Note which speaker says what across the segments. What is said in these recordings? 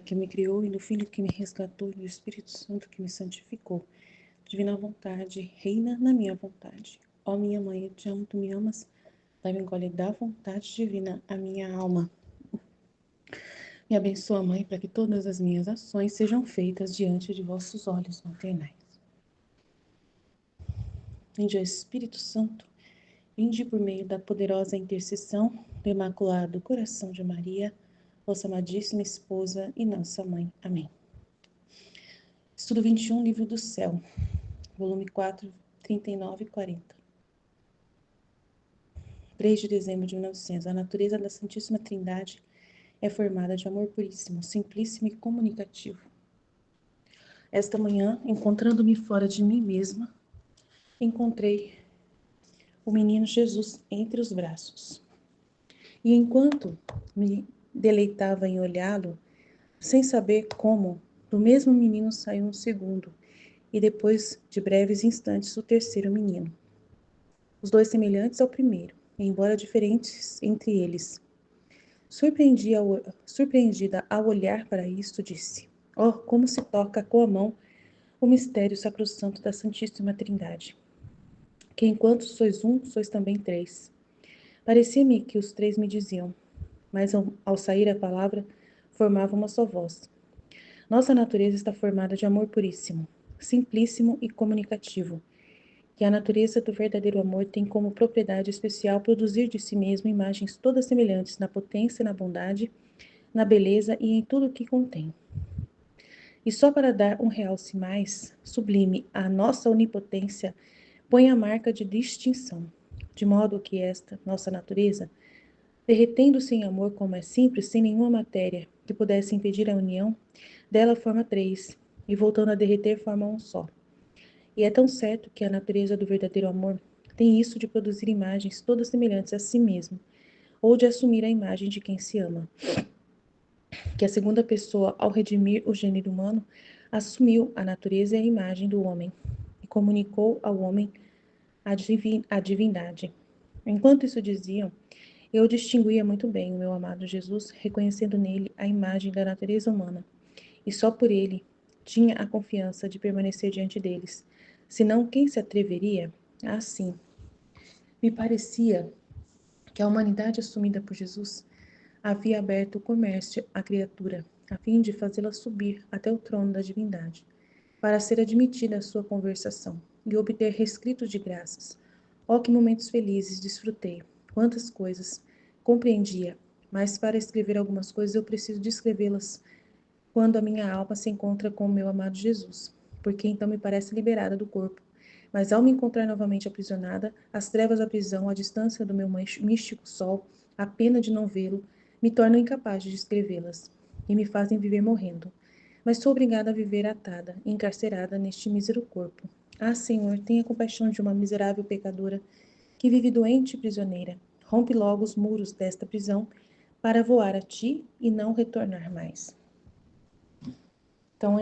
Speaker 1: que me criou e do Filho que me resgatou e do Espírito Santo que me santificou. Divina vontade, reina na minha vontade. Ó minha mãe, eu te amo, tu me amas. Dá-me um gole da vontade divina a minha alma. Me abençoa, Mãe, para que todas as minhas ações sejam feitas diante de vossos olhos maternais. Vinde, Espírito Santo, vinde por meio da poderosa intercessão do Imaculado Coração de Maria, vossa amadíssima esposa e nossa Mãe. Amém. Estudo 21, Livro do Céu, volume 4, 39 e 40. 3 de dezembro de 1900. A natureza da Santíssima Trindade é formada de amor puríssimo, simplíssimo e comunicativo. Esta manhã, encontrando-me fora de mim mesma, encontrei o menino Jesus entre os braços. E enquanto me deleitava em olhá-lo, sem saber como, do mesmo menino saiu um segundo, e depois de breves instantes o terceiro menino. Os dois semelhantes ao primeiro, embora diferentes entre eles. Surpreendida ao olhar para isto, disse: Oh, como se toca com a mão o mistério sacrossanto da Santíssima Trindade, que enquanto sois um, sois também três. Parecia-me que os três me diziam, mas ao sair a palavra, formava uma só voz. Nossa natureza está formada de amor puríssimo, simplíssimo e comunicativo, que a natureza do verdadeiro amor tem como propriedade especial produzir de si mesmo imagens todas semelhantes na potência e na bondade, na beleza e em tudo o que contém. E só para dar um realce mais sublime à nossa onipotência, põe a marca de distinção, de modo que esta, nossa natureza, derretendo-se em amor como é simples, sem nenhuma matéria que pudesse impedir a união, dela forma três, e voltando a derreter forma um só. E é tão certo que a natureza do verdadeiro amor tem isso de produzir imagens todas semelhantes a si mesmo, ou de assumir a imagem de quem se ama, que a segunda pessoa, ao redimir o gênero humano, assumiu a natureza e a imagem do homem, e comunicou ao homem a divindade. Enquanto isso diziam, eu distinguia muito bem o meu amado Jesus, reconhecendo nele a imagem da natureza humana, e só por ele tinha a confiança de permanecer diante deles. Senão, quem se atreveria? Assim, me parecia que a humanidade assumida por Jesus havia aberto o comércio à criatura, a fim de fazê-la subir até o trono da divindade, para ser admitida à sua conversação e obter rescritos de graças. Oh, que momentos felizes desfrutei! Quantas coisas compreendia, mas para escrever algumas coisas eu preciso descrevê-las quando a minha alma se encontra com o meu amado Jesus, porque então me parece liberada do corpo. Mas ao me encontrar novamente aprisionada, as trevas da prisão, a distância do meu místico sol, a pena de não vê-lo, me tornam incapaz de descrevê-las, e me fazem viver morrendo. Mas sou obrigada a viver atada, encarcerada neste mísero corpo. Ah, Senhor, tenha compaixão de uma miserável pecadora que vive doente e prisioneira. Rompe logo os muros desta prisão para voar a ti e não retornar mais. Então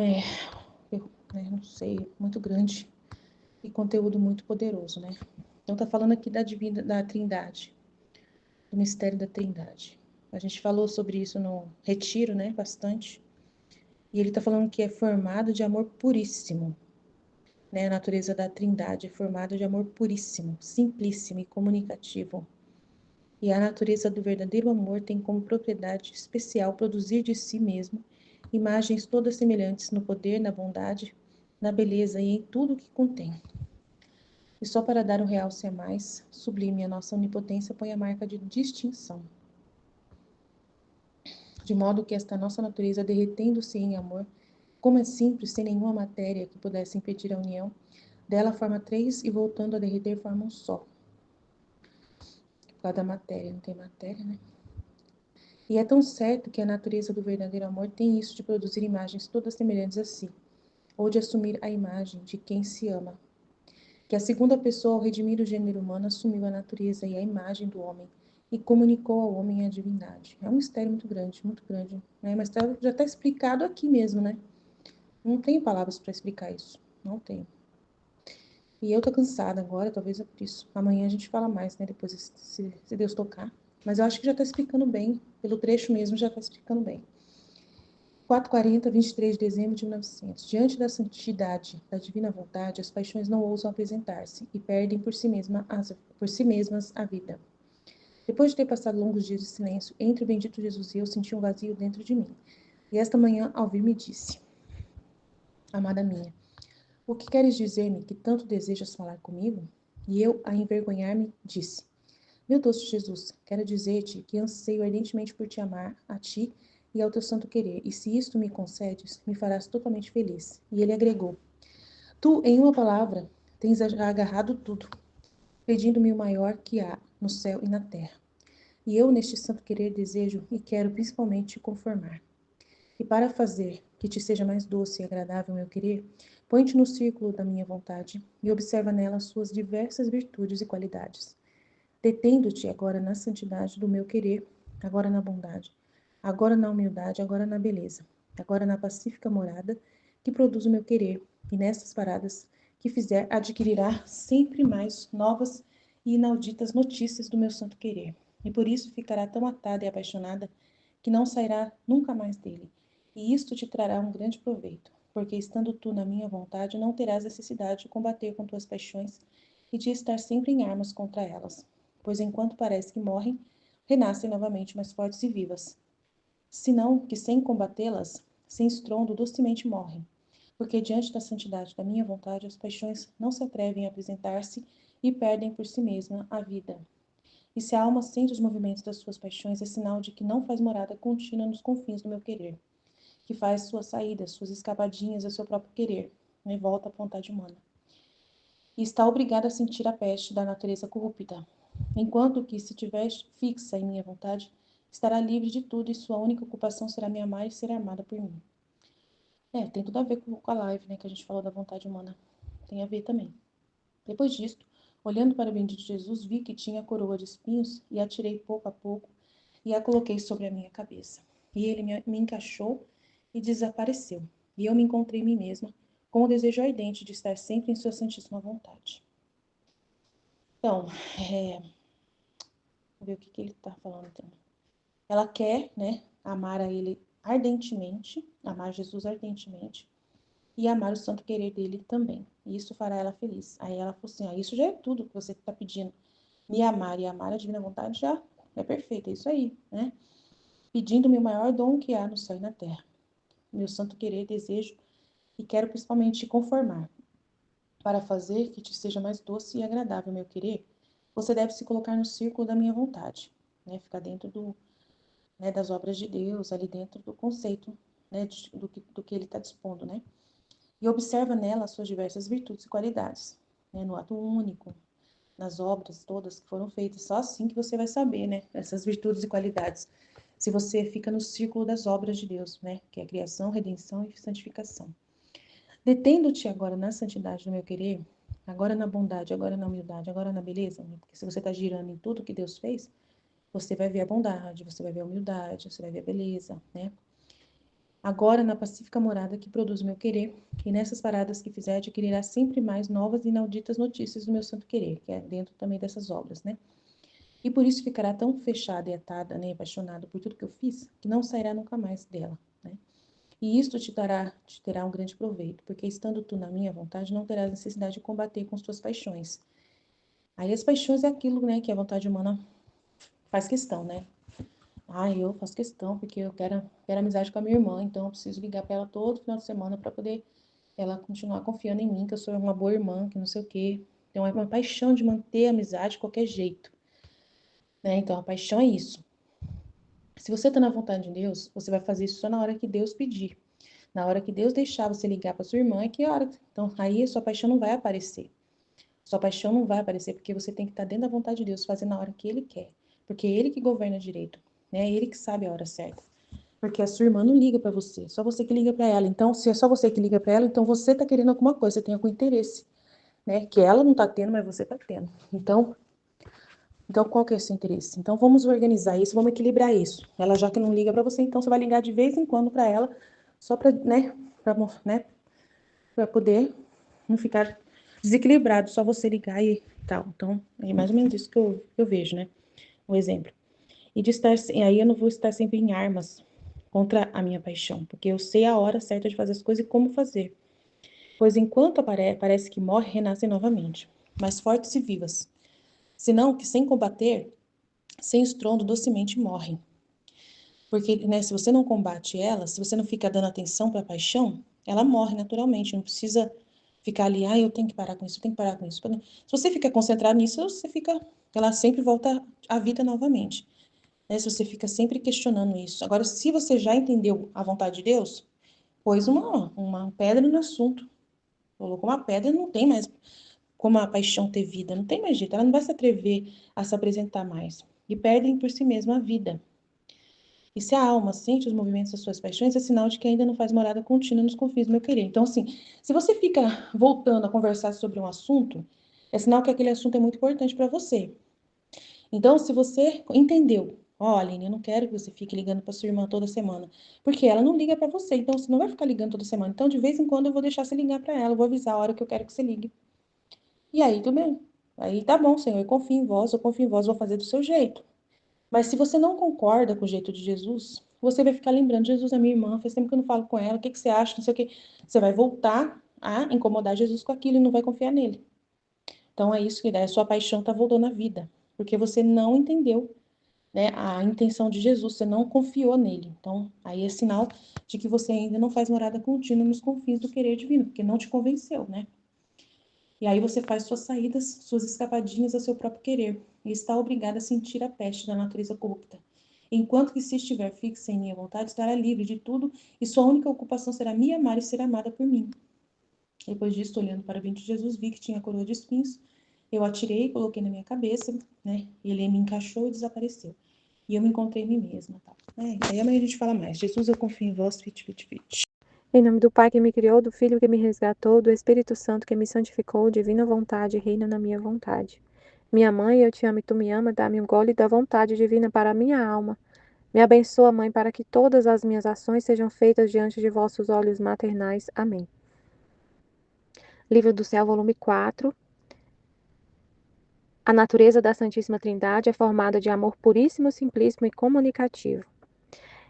Speaker 1: não sei, muito grande e conteúdo muito poderoso, né? Então tá falando aqui da Trindade, do mistério da Trindade. A gente falou sobre isso no retiro, né, bastante. E ele tá falando que é formado de amor puríssimo, né? A natureza da Trindade é formada de amor puríssimo, simplíssimo e comunicativo. E a natureza do verdadeiro amor tem como propriedade especial produzir de si mesmo imagens todas semelhantes no poder, na bondade, na beleza e em tudo o que contém. E só para dar um realce a mais sublime a nossa onipotência põe a marca de distinção. De modo que esta nossa natureza, derretendo-se em amor, como é simples, sem nenhuma matéria que pudesse impedir a união, dela forma três e voltando a derreter forma um só. Por causa da matéria, não tem matéria, né? E é tão certo que a natureza do verdadeiro amor tem isso de produzir imagens todas semelhantes a si, ou de assumir a imagem de quem se ama, que a segunda pessoa, ao redimir o gênero humano, assumiu a natureza e a imagem do homem e comunicou ao homem a divindade. É um mistério muito grande, né? Mas já está explicado aqui mesmo, né? Não tenho palavras para explicar isso, não tenho. E eu tô cansada agora, talvez é por isso. Amanhã a gente fala mais, né? Depois, se Deus tocar. Mas eu acho que já está explicando bem, pelo trecho mesmo já está explicando bem. 4:40, 23 de dezembro de 1900. Diante da santidade, da divina vontade, as paixões não ousam apresentar-se e perdem por si mesmas a vida. Depois de ter passado longos dias de silêncio, entre o bendito Jesus e eu senti um vazio dentro de mim. E esta manhã, ao vir, me disse: Amada minha, o que queres dizer-me que tanto desejas falar comigo? E eu, a envergonhar-me, disse: Meu doce Jesus, quero dizer-te que anseio ardentemente por te amar, a ti e ao teu santo querer, e se isto me concedes, me farás totalmente feliz. E ele agregou: Tu, em uma palavra, tens agarrado tudo, pedindo-me o maior que há no céu e na terra. E eu, neste santo querer, desejo e quero principalmente te conformar. E para fazer que te seja mais doce e agradável meu querer, põe-te no círculo da minha vontade e observa nela suas diversas virtudes e qualidades. Detendo-te agora na santidade do meu querer, agora na bondade, agora na humildade, agora na beleza, agora na pacífica morada que produz o meu querer, e nessas paradas que fizer adquirirá sempre mais novas e inauditas notícias do meu santo querer, e por isso ficará tão atada e apaixonada que não sairá nunca mais dele. E isto te trará um grande proveito, porque estando tu na minha vontade, não terás necessidade de combater com tuas paixões e de estar sempre em armas contra elas, pois enquanto parece que morrem, renascem novamente mais fortes e vivas. Senão que sem combatê-las, sem estrondo, docemente morrem, porque diante da santidade da minha vontade, as paixões não se atrevem a apresentar-se e perdem por si mesma a vida. E se a alma sente os movimentos das suas paixões, é sinal de que não faz morada contínua nos confins do meu querer, que faz suas saídas, suas escapadinhas ao seu próprio querer, e volta à vontade humana. E está obrigada a sentir a peste da natureza corrupta, enquanto que, se tiver fixa em minha vontade, estará livre de tudo e sua única ocupação será me amar e ser amada por mim. Tem tudo a ver com a live, né, que a gente falou da vontade humana. Tem a ver também. Depois disto, olhando para o bendito Jesus, vi que tinha a coroa de espinhos e a tirei pouco a pouco e a coloquei sobre a minha cabeça. E ele me encaixou e desapareceu. E eu me encontrei em mim mesma, com o desejo ardente de estar sempre em sua santíssima vontade. Então, vamos ver o que ele está falando então. Ela quer, né, amar a ele ardentemente, amar Jesus ardentemente, e amar o santo querer dele também. E isso fará ela feliz. Aí ela falou assim, isso já é tudo que você está pedindo. Me amar e amar a divina vontade já é perfeito, é isso aí, né? Pedindo-me o maior dom que há no céu e na terra. Meu santo querer, desejo e quero principalmente te conformar. Para fazer que te seja mais doce e agradável meu querer, você deve se colocar no círculo da minha vontade, né? Ficar dentro das obras de Deus, ali dentro do conceito, né, do que ele está dispondo, né? E observa nela as suas diversas virtudes e qualidades, né? No ato único, nas obras todas que foram feitas. Só assim que você vai saber, né? Essas virtudes e qualidades. Se você fica no círculo das obras de Deus, né? Que é criação, redenção e santificação. Detendo-te agora na santidade do meu querer, agora na bondade, agora na humildade, agora na beleza, né? Porque se você está girando em tudo que Deus fez, você vai ver a bondade, você vai ver a humildade, você vai ver a beleza, né? Agora na pacífica morada que produz o meu querer, e nessas paradas que fizer, adquirirá sempre mais novas e inauditas notícias do meu santo querer, que é dentro também dessas obras, né? E por isso ficará tão fechada e atada, né, apaixonada por tudo que eu fiz, que não sairá nunca mais dela, né? E isto te terá um grande proveito, porque estando tu na minha vontade, não terás necessidade de combater com as tuas paixões. Aí as paixões é aquilo, né, que a vontade humana faz questão, né? Eu faço questão, porque eu quero amizade com a minha irmã, então eu preciso ligar para ela todo final de semana para poder ela continuar confiando em mim, que eu sou uma boa irmã, que não sei o quê. Então é uma paixão de manter a amizade de qualquer jeito, né? Então a paixão é isso. Se você está na vontade de Deus, você vai fazer isso só na hora que Deus pedir. Na hora que Deus deixar você ligar para sua irmã, é que hora. Então aí a sua paixão não vai aparecer. Sua paixão não vai aparecer porque você tem que estar dentro da vontade de Deus, fazendo na hora que Ele quer. Porque é Ele que governa direito, né? É Ele que sabe a hora certa. Porque a sua irmã não liga para você, só você que liga para ela. Então, se é só você que liga para ela, então você tá querendo alguma coisa, você tem algum interesse, né? Que ela não tá tendo, mas você tá tendo. Então qual que é o seu interesse? Então vamos organizar isso, vamos equilibrar isso. Ela já que não liga para você, então você vai ligar de vez em quando para ela, só para, para poder não ficar desequilibrado, só você ligar e tal. Então, é mais ou menos isso que eu vejo, né? Um exemplo. E de estar, aí eu não vou estar sempre em armas contra a minha paixão, porque eu sei a hora certa de fazer as coisas e como fazer. Pois enquanto parece que morre, renascem novamente, mais fortes e vivas. Senão que sem combater, sem estrondo, docemente morrem. Porque, né, se você não combate ela, se você não fica dando atenção para a paixão, ela morre naturalmente, não precisa ficar ali, eu tenho que parar com isso, eu tenho que parar com isso. Se você fica concentrado nisso, ela sempre volta à vida novamente. Né? Se você fica sempre questionando isso. Agora, se você já entendeu a vontade de Deus, pôs uma pedra no assunto. Colocou uma pedra, não tem mais como a paixão ter vida, não tem mais jeito, ela não vai se atrever a se apresentar mais. E perdem por si mesma a vida. E se a alma sente os movimentos das suas paixões, é sinal de que ainda não faz morada contínua nos confins do meu querer. Então, assim, se você fica voltando a conversar sobre um assunto, é sinal que aquele assunto é muito importante para você. Então, se você entendeu, Aline, eu não quero que você fique ligando para sua irmã toda semana, porque ela não liga para você, então você não vai ficar ligando toda semana. Então, de vez em quando eu vou deixar você ligar para ela, eu vou avisar a hora que eu quero que você ligue. E aí, tudo bem. Aí tá bom, Senhor, eu confio em vós, vou fazer do seu jeito. Mas se você não concorda com o jeito de Jesus, você vai ficar lembrando, Jesus é minha irmã, faz tempo que eu não falo com ela, o que que você acha, não sei o quê. Você vai voltar a incomodar Jesus com aquilo e não vai confiar nele. Então é isso que dá, a sua paixão está voltando à vida, porque você não entendeu, né, a intenção de Jesus, você não confiou nele. Então aí é sinal de que você ainda não faz morada contínua nos confins do querer divino, porque não te convenceu, né? E aí você faz suas saídas, suas escapadinhas ao seu próprio querer, e está obrigada a sentir a peste da natureza corrupta. Enquanto que se estiver fixa em minha vontade, estará livre de tudo, e sua única ocupação será me amar e ser amada por mim. Depois disso, olhando para o ventre de Jesus, vi que tinha coroa de espinhos. Eu atirei, coloquei na minha cabeça, né? Ele me encaixou e desapareceu. E eu me encontrei em mim mesma, tá? Aí amanhã a gente fala mais. Jesus, eu confio em vós, fit, fit, fit.
Speaker 2: Em nome do Pai que me criou, do Filho que me resgatou, do Espírito Santo que me santificou, divina vontade, reina na minha vontade. Minha mãe, eu te amo e tu me ama, dá-me um gole da vontade divina para a minha alma. Me abençoa, Mãe, para que todas as minhas ações sejam feitas diante de vossos olhos maternais. Amém. Livro do Céu, volume 4. A natureza da Santíssima Trindade é formada de amor puríssimo, simplíssimo e comunicativo.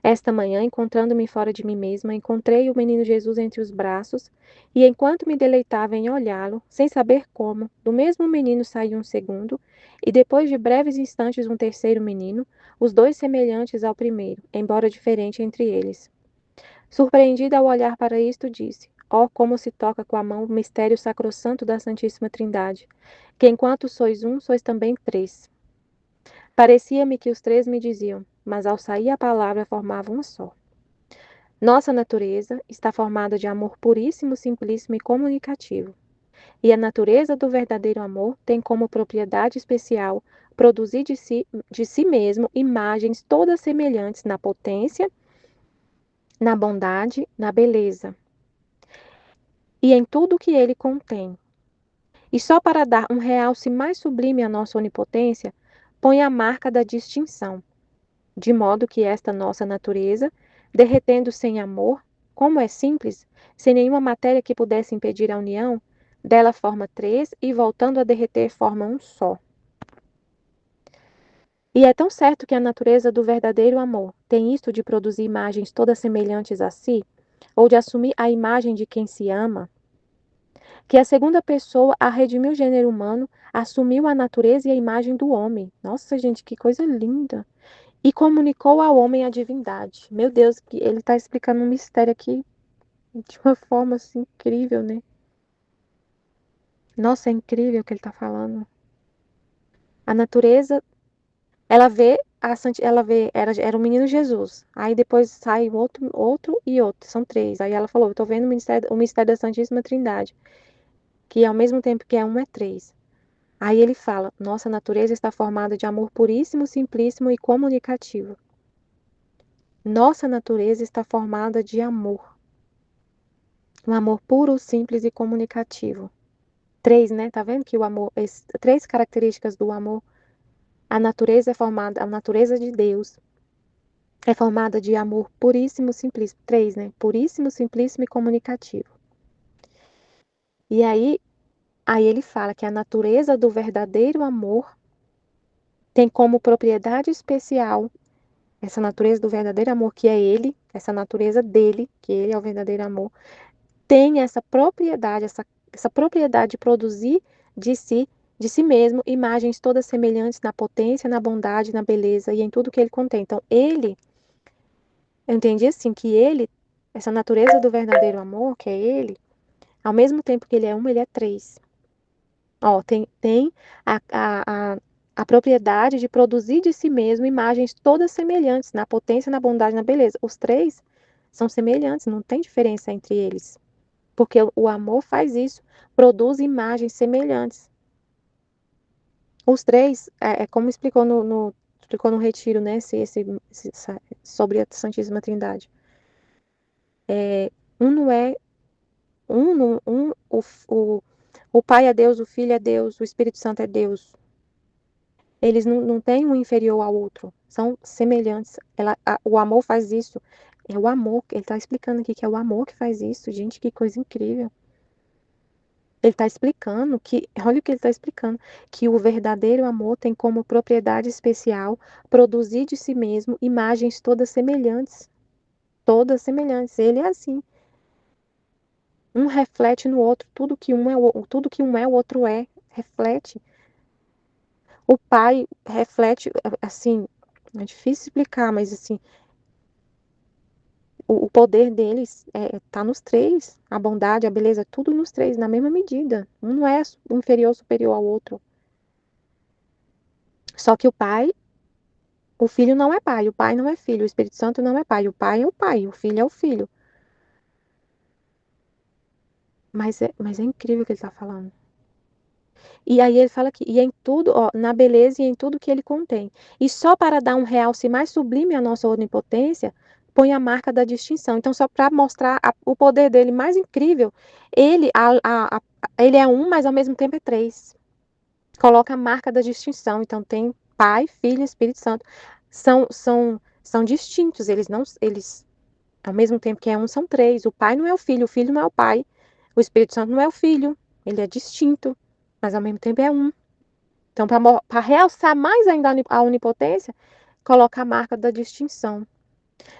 Speaker 2: Esta manhã, encontrando-me fora de mim mesma, encontrei o menino Jesus entre os braços, e enquanto me deleitava em olhá-lo, sem saber como, do mesmo menino saiu um segundo, e depois de breves instantes um terceiro menino, os dois semelhantes ao primeiro, embora diferente entre eles. Surpreendida ao olhar para isto, disse: Ó, como se toca com a mão o mistério sacrossanto da Santíssima Trindade, que enquanto sois um, sois também três. Parecia-me que os três me diziam, mas ao sair a palavra formava uma só. Nossa natureza está formada de amor puríssimo, simplíssimo e comunicativo. E a natureza do verdadeiro amor tem como propriedade especial produzir de si mesmo imagens todas semelhantes na potência, na bondade, na beleza e em tudo que ele contém. E só para dar um realce mais sublime à nossa onipotência, põe a marca da distinção, de modo que esta nossa natureza, derretendo sem amor, como é simples, sem nenhuma matéria que pudesse impedir a união, dela forma três e voltando a derreter forma um só. E é tão certo que a natureza do verdadeiro amor tem isto de produzir imagens todas semelhantes a si, ou de assumir a imagem de quem se ama, que a segunda pessoa a redimiu o gênero humano, assumiu a natureza e a imagem do homem. Nossa, gente, que coisa linda! E comunicou ao homem a divindade. Meu Deus, que ele está explicando um mistério aqui de uma forma assim incrível, né? Nossa, é incrível o que ele está falando. A natureza, ela vê, era o menino Jesus. Aí depois sai outro e outro, são três. Aí ela falou, eu tô vendo o mistério da Santíssima Trindade, que ao mesmo tempo que é um, é três. Aí ele fala, nossa natureza está formada de amor puríssimo, simplíssimo e comunicativo. Nossa natureza está formada de amor. Um amor puro, simples e comunicativo. Três, né? Tá vendo que o amor, três características do amor. A natureza é formada, a natureza de Deus é formada de amor puríssimo, simplíssimo. Três, né? Puríssimo, simplíssimo e comunicativo. E aí ele fala que a natureza do verdadeiro amor tem como propriedade especial essa natureza do verdadeiro amor, que é ele, essa natureza dele, que ele é o verdadeiro amor, tem essa propriedade de produzir de de si mesmo, imagens todas semelhantes na potência, na bondade, na beleza e em tudo que ele contém. Então, eu entendi assim, que ele, essa natureza do verdadeiro amor, que é ele, ao mesmo tempo que ele é um, ele é três. Ó, tem a propriedade de produzir de si mesmo imagens todas semelhantes na potência, na bondade, na beleza. Os três são semelhantes, não tem diferença entre eles. Porque o amor faz isso, produz imagens semelhantes. Os três, como explicou explicou no retiro, né, sobre a Santíssima Trindade. Um não é, o Pai é Deus, o Filho é Deus, o Espírito Santo é Deus. Eles não têm um inferior ao outro, são semelhantes. O amor faz isso. É o amor, ele está explicando aqui que é o amor que faz isso. Gente, que coisa incrível. Ele está explicando que, olha o que ele está explicando, que o verdadeiro amor tem como propriedade especial produzir de si mesmo imagens todas semelhantes. Todas semelhantes. Ele é assim. Um reflete no outro, tudo que um é, o outro é. Reflete. O pai reflete, assim, é difícil explicar, mas assim, o poder deles tá nos três. A bondade, a beleza, tudo nos três, na mesma medida. Um não é inferior ou superior ao outro. Só que o filho não é pai, o pai não é filho, o Espírito Santo não é pai, o pai é o pai, o filho é o filho. Mas é incrível o que ele está falando. E aí ele fala que, e em tudo, ó, na beleza e em tudo que ele contém. E só para dar um realce mais sublime à nossa onipotência, põe a marca da distinção. Então, só para mostrar o poder dele mais incrível, ele, ele é um, mas ao mesmo tempo é três. Coloca a marca da distinção. Então, tem Pai, Filho e Espírito Santo. São distintos. Eles, ao mesmo tempo que é um, são três. O Pai não é o Filho não é o Pai. O Espírito Santo não é o Filho. Ele é distinto, mas ao mesmo tempo é um. Então, para realçar mais ainda a onipotência, coloca a marca da distinção.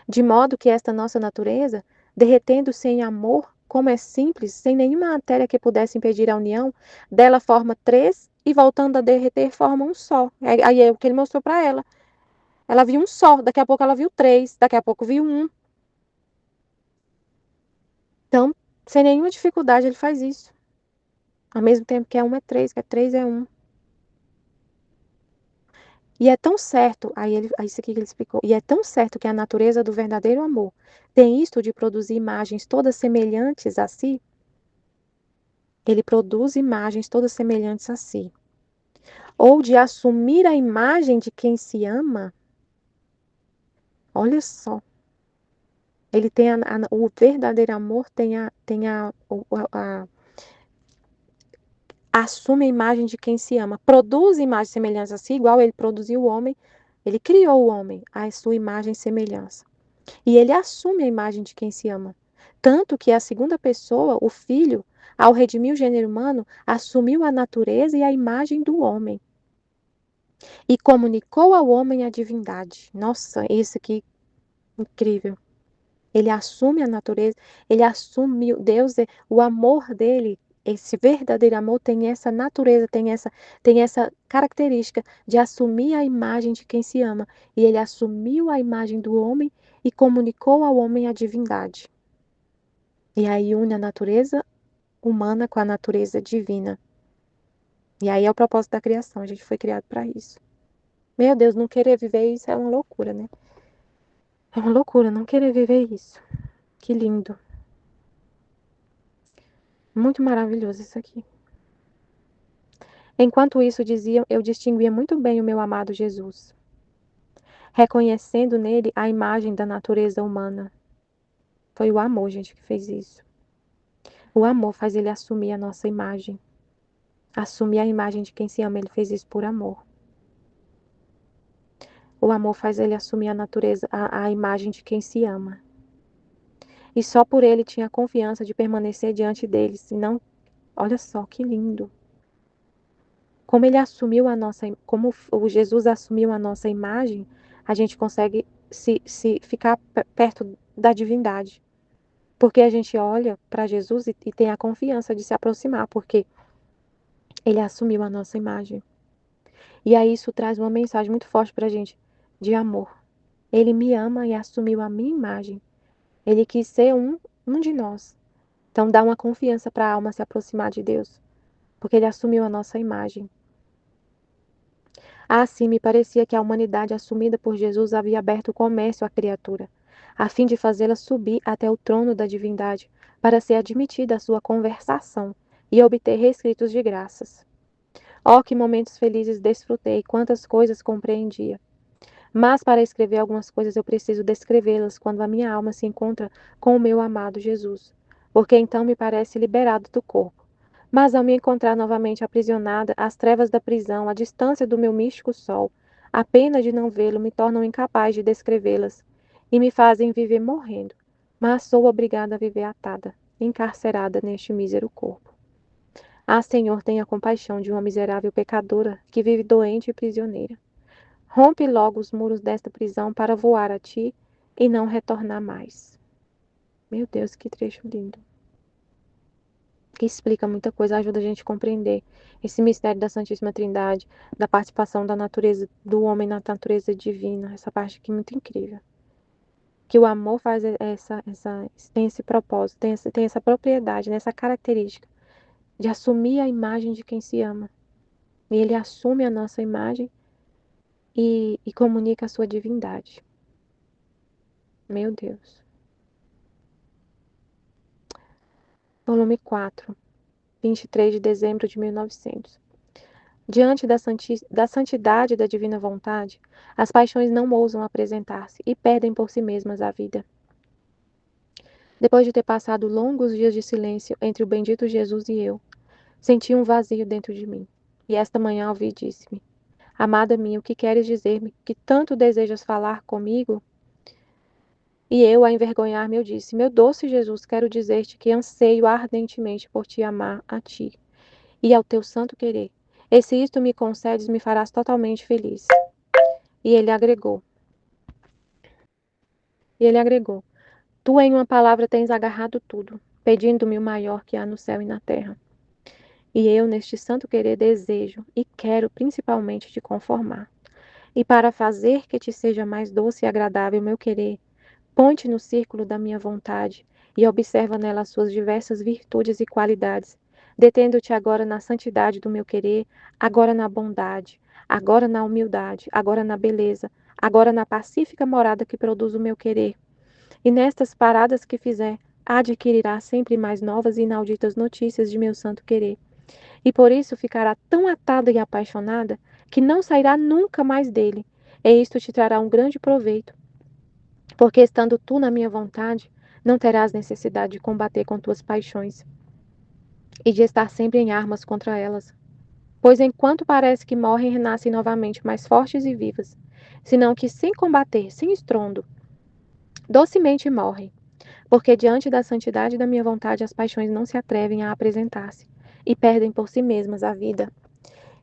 Speaker 2: De modo que esta nossa natureza, derretendo-se em amor, como é simples, sem nenhuma matéria que pudesse impedir a união, dela forma três e voltando a derreter forma um só. Aí é o que ele mostrou para ela. Ela viu um só, daqui a pouco ela viu três, daqui a pouco viu um. Então, sem nenhuma dificuldade, ele faz isso. Ao mesmo tempo que é um é três, que é três é um. E é tão certo, aí isso aqui que ele explicou, e é tão certo que a natureza do verdadeiro amor tem isto de produzir imagens todas semelhantes a si, ele produz imagens todas semelhantes a si. Ou de assumir a imagem de quem se ama, olha só, ele tem o verdadeiro amor assume a imagem de quem se ama, produz imagens semelhantes a si, igual ele produziu o homem, ele criou o homem à sua imagem e semelhança. E ele assume a imagem de quem se ama. Tanto que a segunda pessoa, o Filho, ao redimir o gênero humano, assumiu a natureza e a imagem do homem. E comunicou ao homem a divindade. Nossa, isso aqui, incrível. Ele assume a natureza, ele assume Deus, o amor dele, esse verdadeiro amor tem essa natureza, tem essa característica de assumir a imagem de quem se ama. E ele assumiu a imagem do homem e comunicou ao homem a divindade. E aí une a natureza humana com a natureza divina. E aí é o propósito da criação, a gente foi criado para isso. Meu Deus, não querer viver isso é uma loucura, né? É uma loucura não querer viver isso. Que lindo. Muito maravilhoso isso aqui. Enquanto isso dizia, eu distinguia muito bem o meu amado Jesus, reconhecendo nele a imagem da natureza humana. Foi o amor, gente, que fez isso. O amor faz ele assumir a nossa imagem. Assumir a imagem de quem se ama, ele fez isso por amor. O amor faz ele assumir a natureza, a imagem de quem se ama. E só por ele tinha confiança de permanecer diante dele, senão, olha só que lindo. Como ele assumiu como o Jesus assumiu a nossa imagem, a gente consegue se ficar perto da divindade. Porque a gente olha para Jesus e tem a confiança de se aproximar, porque ele assumiu a nossa imagem. E aí isso traz uma mensagem muito forte para a gente de amor. Ele me ama e assumiu a minha imagem. Ele quis ser um de nós. Então dá uma confiança para a alma se aproximar de Deus, porque ele assumiu a nossa imagem. Assim, me parecia que a humanidade assumida por Jesus havia aberto o comércio à criatura, a fim de fazê-la subir até o trono da divindade, para ser admitida à sua conversação e obter rescritos de graças. Oh, que momentos felizes desfrutei, quantas coisas compreendia. Mas para escrever algumas coisas eu preciso descrevê-las quando a minha alma se encontra com o meu amado Jesus, porque então me parece liberado do corpo. Mas ao me encontrar novamente aprisionada, as trevas da prisão, a distância do meu místico sol, a pena de não vê-lo me tornam incapaz de descrevê-las e me fazem viver morrendo, mas sou obrigada a viver atada, encarcerada neste mísero corpo. Ah, Senhor, tenha compaixão de uma miserável pecadora que vive doente e prisioneira. Rompe logo os muros desta prisão para voar a ti e não retornar mais. Meu Deus, que trecho lindo. Que explica muita coisa, ajuda a gente a compreender esse mistério da Santíssima Trindade, da participação da natureza do homem na natureza divina. Essa parte aqui é muito incrível. Que o amor faz tem esse propósito, tem essa propriedade, né, essa característica de assumir a imagem de quem se ama. E ele assume a nossa imagem e comunica a sua divindade. Meu Deus. Volume 4, 23 de dezembro de 1900. Diante da santidade da divina vontade, as paixões não ousam apresentar-se e perdem por si mesmas a vida. Depois de ter passado longos dias de silêncio entre o bendito Jesus e eu, senti um vazio dentro de mim. E esta manhã ouvi e disse-me: Amada minha, o que queres dizer-me? Que tanto desejas falar comigo? E eu, a envergonhar-me, eu disse: Meu doce Jesus, quero dizer-te que anseio ardentemente por te amar a ti e ao teu santo querer. E se isto me concedes, me farás totalmente feliz. E ele agregou. Tu em uma palavra tens agarrado tudo, pedindo-me o maior que há no céu e na terra. E eu, neste santo querer, desejo e quero principalmente te conformar. E para fazer que te seja mais doce e agradável o meu querer, põe-te no círculo da minha vontade e observa nela as suas diversas virtudes e qualidades, detendo-te agora na santidade do meu querer, agora na bondade, agora na humildade, agora na beleza, agora na pacífica morada que produz o meu querer. E nestas paradas que fizer, adquirirá sempre mais novas e inauditas notícias de meu santo querer. E por isso ficará tão atada e apaixonada que não sairá nunca mais dele. E isto te trará um grande proveito, porque estando tu na minha vontade, não terás necessidade de combater com tuas paixões e de estar sempre em armas contra elas. Pois enquanto parece que morrem, renascem novamente mais fortes e vivas, senão que sem combater, sem estrondo, docemente morrem, porque diante da santidade da minha vontade as paixões não se atrevem a apresentar-se e perdem por si mesmas a vida.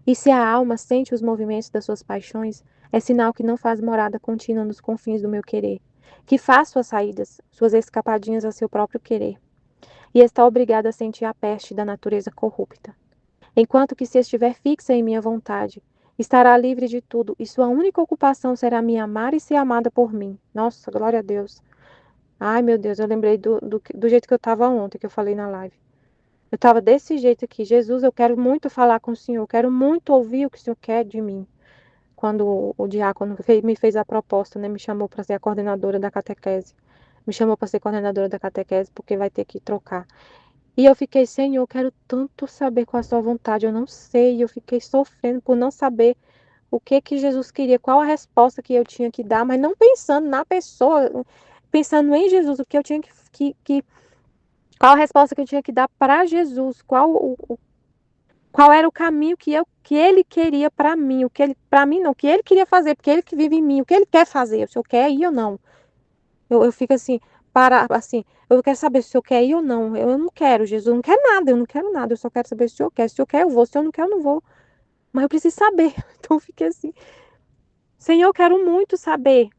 Speaker 2: E se a alma sente os movimentos das suas paixões, é sinal que não faz morada contínua nos confins do meu querer, que faz suas saídas, suas escapadinhas a seu próprio querer, e está obrigada a sentir a peste da natureza corrupta. Enquanto que se estiver fixa em minha vontade, estará livre de tudo, e sua única ocupação será me amar e ser amada por mim. Nossa, glória a Deus. Ai, meu Deus, eu lembrei do jeito que eu estava ontem, que eu falei na live. Eu estava desse jeito aqui. Jesus, eu quero muito falar com o Senhor, eu quero muito ouvir o que o Senhor quer de mim. Quando o diácono me fez a proposta, né, me chamou para ser a coordenadora da catequese. Me chamou para ser coordenadora da catequese porque vai ter que trocar. E eu fiquei, Senhor, eu quero tanto saber qual é a sua vontade, eu não sei. Eu fiquei sofrendo por não saber o que que Jesus queria, qual a resposta que eu tinha que dar, mas não pensando na pessoa, pensando em Jesus, o que eu tinha qual a resposta que eu tinha que dar para Jesus, qual era o caminho que ele queria para mim, o que ele, para mim não, o que ele queria fazer, porque ele que vive em mim, o que ele quer fazer, se eu quer ir ou não. Eu fico assim, assim, eu quero saber se o senhor quer ir ou não. Eu não quero, Jesus não quer nada, eu não quero nada, eu só quero saber se o senhor quer. Se o senhor quer, eu vou, se o senhor não quer, eu não vou. Mas eu preciso saber. Então eu fiquei assim, Senhor, eu quero muito saber.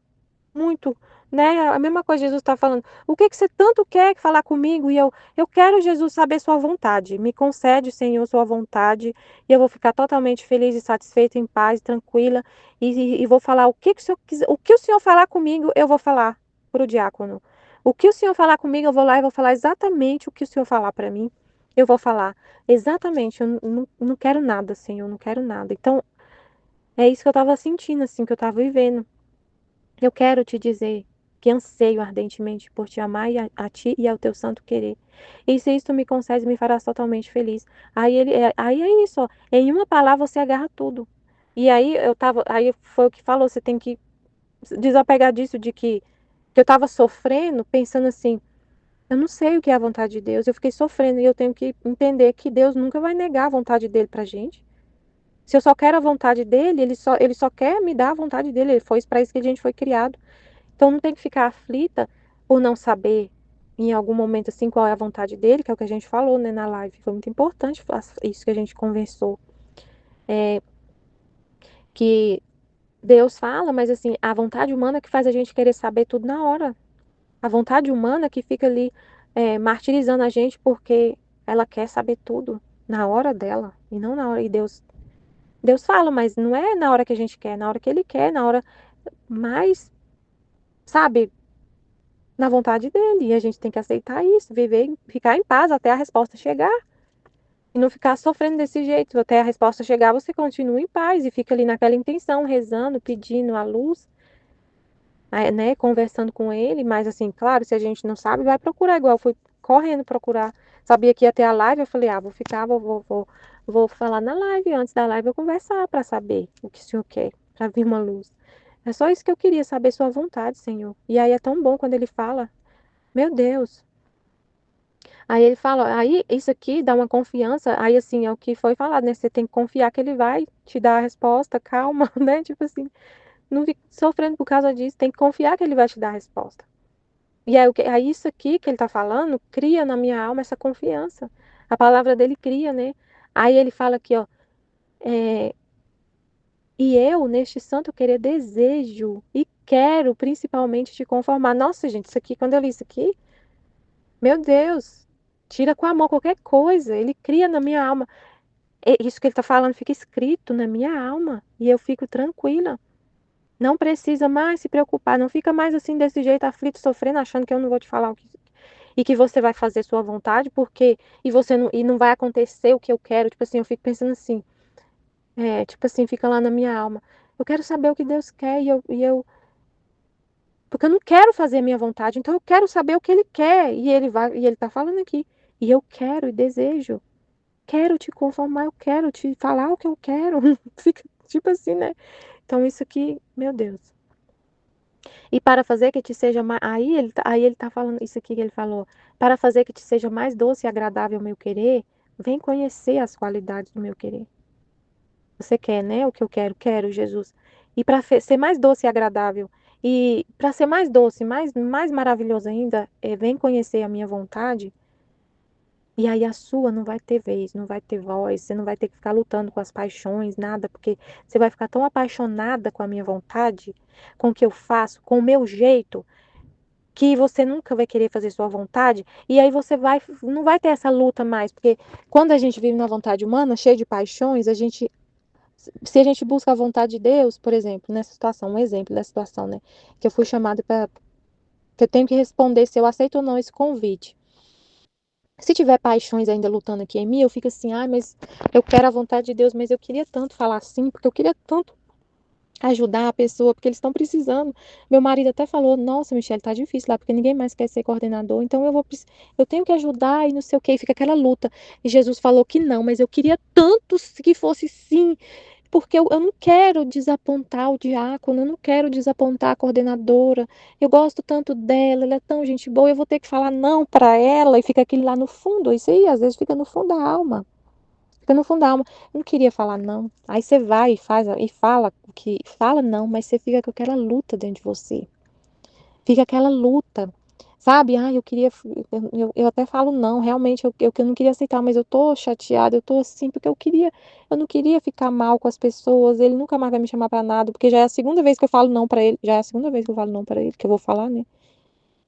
Speaker 2: muito, né? A mesma coisa Jesus está falando. O que que você tanto quer falar comigo? E eu quero, Jesus, saber sua vontade. Me concede, Senhor, sua vontade. E eu vou ficar totalmente feliz e satisfeita, em paz, tranquila. E vou falar o que que o Senhor quiser, o que o Senhor falar comigo, eu vou falar para o diácono. O que o Senhor falar comigo, eu vou lá e vou falar exatamente o que o Senhor falar para mim. Eu vou falar exatamente. Eu não quero nada, Senhor, não quero nada. Então, é isso que eu estava sentindo, assim, que eu estava vivendo. Eu quero te dizer que anseio ardentemente por te amar e a ti e ao teu santo querer. E se isto me concede, me farás totalmente feliz. Aí é isso, ó. Em uma palavra você agarra tudo. E aí foi o que falou, você tem que desapegar disso de que eu estava sofrendo, pensando assim, eu não sei o que é a vontade de Deus. Eu fiquei sofrendo e eu tenho que entender que Deus nunca vai negar a vontade dele pra gente. Se eu só quero a vontade dele, ele só quer me dar a vontade dele. Foi para isso que a gente foi criado. Então não tem que ficar aflita por não saber em algum momento assim qual é a vontade dele, que é o que a gente falou, né, na live. Foi muito importante isso que a gente conversou, que Deus fala, mas assim, a vontade humana que faz a gente querer saber tudo na hora. A vontade humana que fica ali martirizando a gente porque ela quer saber tudo na hora dela e não na hora. E Deus fala, mas não é na hora que a gente quer, é na hora que ele quer, na hora mais, sabe, na vontade dele. E a gente tem que aceitar isso, viver, ficar em paz até a resposta chegar. E não ficar sofrendo desse jeito. Até a resposta chegar, você continua em paz e fica ali naquela intenção, rezando, pedindo a luz, né? Conversando com ele. Mas assim, claro, se a gente não sabe, vai procurar igual. Eu fui correndo procurar. Sabia que ia ter a live, eu falei, vou ficar, vou falar na live. Antes da live eu conversar para saber o que o senhor quer, para vir uma luz. É só isso que eu queria, saber sua vontade, Senhor. E aí é tão bom quando ele fala, meu Deus. Aí ele fala, aí isso aqui dá uma confiança, aí assim, é o que foi falado, né? Você tem que confiar que ele vai te dar a resposta, calma, né? Tipo assim, não fique sofrendo por causa disso, tem que confiar que ele vai te dar a resposta. E aí isso aqui que ele tá falando, cria na minha alma essa confiança. A palavra dele cria, né? Aí ele fala aqui, ó, é, e eu, neste santo querer, desejo e quero principalmente te conformar. Nossa, gente, isso aqui, quando eu li isso aqui, meu Deus, tira com amor qualquer coisa. Ele cria na minha alma. Isso que ele está falando fica escrito na minha alma. E eu fico tranquila. Não precisa mais se preocupar. Não fica mais assim desse jeito, aflito, sofrendo, achando que eu não vou te falar o que. E que você vai fazer sua vontade, porque. E não vai acontecer o que eu quero. Tipo assim, eu fico pensando assim. Tipo assim, fica lá na minha alma. Eu quero saber o que Deus quer e eu. Porque eu não quero fazer a minha vontade, então eu quero saber o que ele quer. E ele tá falando aqui. E eu quero e desejo. Quero te conformar, eu quero te falar o que eu quero. Fica tipo assim, né? Então isso aqui, meu Deus. E para fazer que te seja mais. Aí ele tá falando isso aqui que ele falou. Para fazer que te seja mais doce e agradável o meu querer, vem conhecer as qualidades do meu querer. Você quer, né? O que eu quero? Quero, Jesus. E para ser mais doce e agradável. E para ser mais doce, mais maravilhoso ainda, vem conhecer a minha vontade. E aí a sua não vai ter vez, não vai ter voz, você não vai ter que ficar lutando com as paixões, nada, porque você vai ficar tão apaixonada com a minha vontade, com o que eu faço, com o meu jeito, que você nunca vai querer fazer sua vontade, e aí não vai ter essa luta mais, porque quando a gente vive na vontade humana, cheio de paixões, se a gente busca a vontade de Deus, por exemplo, nessa situação, um exemplo da situação, né, que eu fui chamada para, que eu tenho que responder se eu aceito ou não esse convite. Se tiver paixões ainda lutando aqui em mim, eu fico assim, mas eu quero a vontade de Deus, mas eu queria tanto falar assim, porque eu queria tanto ajudar a pessoa, porque eles estão precisando. Meu marido até falou, nossa, Michelle, tá difícil lá, porque ninguém mais quer ser coordenador, então eu tenho que ajudar e não sei o quê, e fica aquela luta. E Jesus falou que não, mas eu queria tanto que fosse sim, porque eu não quero desapontar o diácono, eu não quero desapontar a coordenadora. Eu gosto tanto dela, ela é tão gente boa, eu vou ter que falar não para ela e fica aquele lá no fundo. Isso aí às vezes fica no fundo da alma. Fica no fundo da alma. Eu não queria falar não. Aí você vai e faz e fala que fala não, mas você fica com aquela luta dentro de você. Fica aquela luta. sabe? Ah, eu queria, eu até falo não, realmente eu não queria aceitar, mas eu tô chateada, eu tô assim, porque eu não queria ficar mal com as pessoas, ele nunca mais vai me chamar pra nada, porque já é a segunda vez que eu falo não pra ele, já é a segunda vez que eu falo não pra ele, que eu vou falar, né?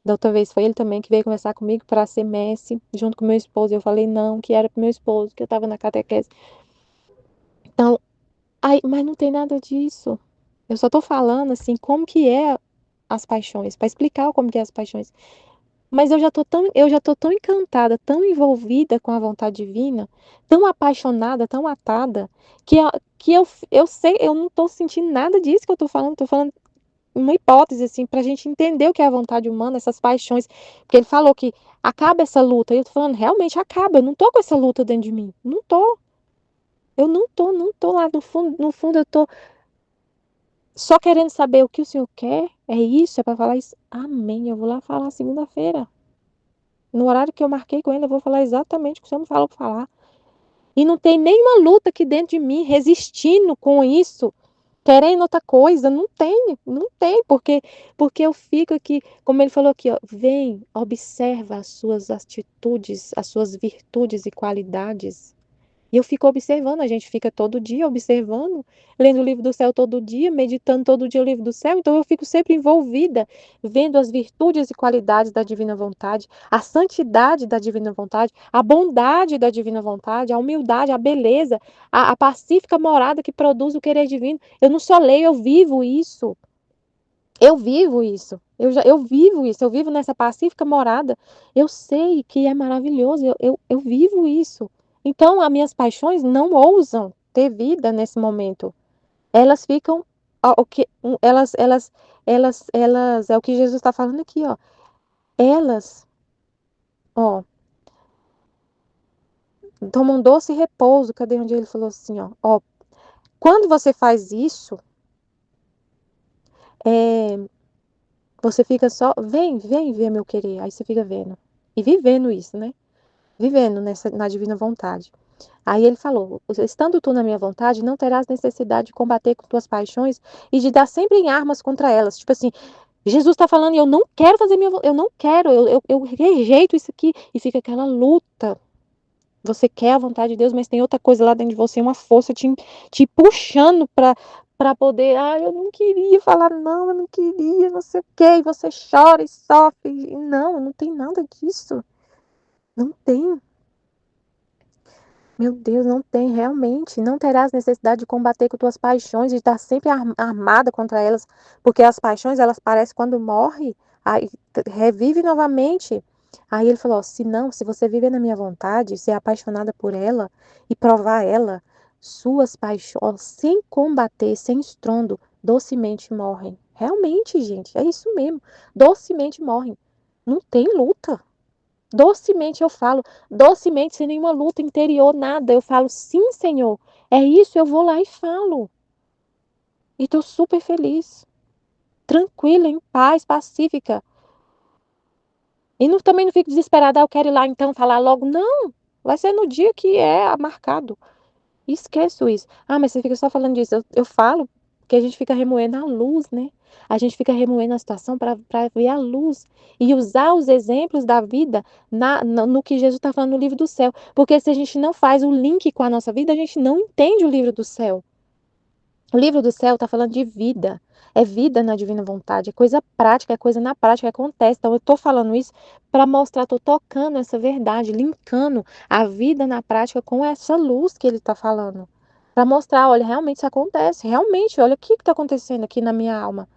Speaker 2: Da outra vez foi ele também que veio conversar comigo pra ser Messi, junto com meu esposo, e eu falei não, que era pro meu esposo, que eu tava na catequese. Então, aí, mas não tem nada disso. Eu só tô falando assim, como que é as paixões, pra explicar como que é as paixões. Mas eu já tô tão encantada, tão envolvida com a vontade divina, tão apaixonada, tão atada, que eu sei, eu não tô sentindo nada disso que tô falando uma hipótese, assim, pra gente entender o que é a vontade humana, essas paixões. Porque ele falou que acaba essa luta, e eu tô falando, realmente acaba, eu não tô com essa luta dentro de mim, não tô. Não tô lá no fundo eu tô só querendo saber o que o senhor quer, é isso, é pra falar isso. Amém, eu vou lá falar segunda-feira. No horário que eu marquei com ele, eu vou falar exatamente o que o senhor me falou para falar. E não tem nenhuma luta aqui dentro de mim resistindo com isso, querendo outra coisa. Não tem, não tem, porque eu fico aqui, como ele falou aqui, ó, vem, observa as suas atitudes, as suas virtudes e qualidades. E eu fico observando, a gente fica todo dia observando, lendo o livro do céu todo dia, meditando todo dia o livro do céu, então eu fico sempre envolvida, vendo as virtudes e qualidades da divina vontade, a santidade da divina vontade, a bondade da divina vontade, a humildade, a beleza, a pacífica morada que produz o querer divino. Eu não só leio, eu vivo isso. Eu vivo isso. Eu vivo isso. Eu vivo nessa pacífica morada. Eu sei que é maravilhoso. Eu vivo isso. Então, as minhas paixões não ousam ter vida nesse momento. Elas ficam. O que, elas, é o que Jesus está falando aqui, ó. Elas, ó, tomam doce repouso. Cadê onde ele falou assim, ó? Ó, quando você faz isso, é, você fica só. Vem ver meu querer. Aí você fica vendo. E vivendo isso, né? Vivendo na divina vontade. Aí ele falou: estando tu na minha vontade, não terás necessidade de combater com tuas paixões e de dar sempre em armas contra elas. Tipo assim, Jesus está falando, eu não quero fazer eu não quero, eu rejeito isso aqui. E fica aquela luta. Você quer a vontade de Deus, mas tem outra coisa lá dentro de você, uma força te puxando para poder. Ah, eu não queria falar, não, eu não queria, não sei o quê. E você chora e sofre. E não, não tem nada disso. Não tem. Meu Deus, não tem realmente. Não terás necessidade de combater com tuas paixões, de estar sempre armada contra elas, porque as paixões, elas parecem quando morre, aí revive novamente. Aí ele falou: se não, se você viver na minha vontade, ser apaixonada por ela e provar ela, suas paixões, sem combater, sem estrondo, docemente morrem. Realmente, gente, é isso mesmo. Docemente morrem. Não tem luta. Docemente eu falo, docemente, sem nenhuma luta interior, nada. Eu falo, sim, Senhor, é isso, eu vou lá e falo. E tô super feliz, tranquila, em paz, pacífica. E também não fico desesperada, eu quero ir lá então falar logo. Não, vai ser no dia que é marcado. Esqueço isso. Ah, mas você fica só falando disso. Eu falo que a gente fica remoendo a luz, né? A gente fica remoendo a situação para ver a luz e usar os exemplos da vida no que Jesus está falando no livro do céu. Porque se a gente não faz o link com a nossa vida, a gente não entende o livro do céu. O livro do céu está falando de vida. É vida na divina vontade, é coisa prática, é coisa na prática que acontece. Então, eu estou falando isso para mostrar, estou tocando essa verdade, linkando a vida na prática com essa luz que ele está falando. Para mostrar, olha, realmente isso acontece, realmente, olha o que está acontecendo aqui na minha alma.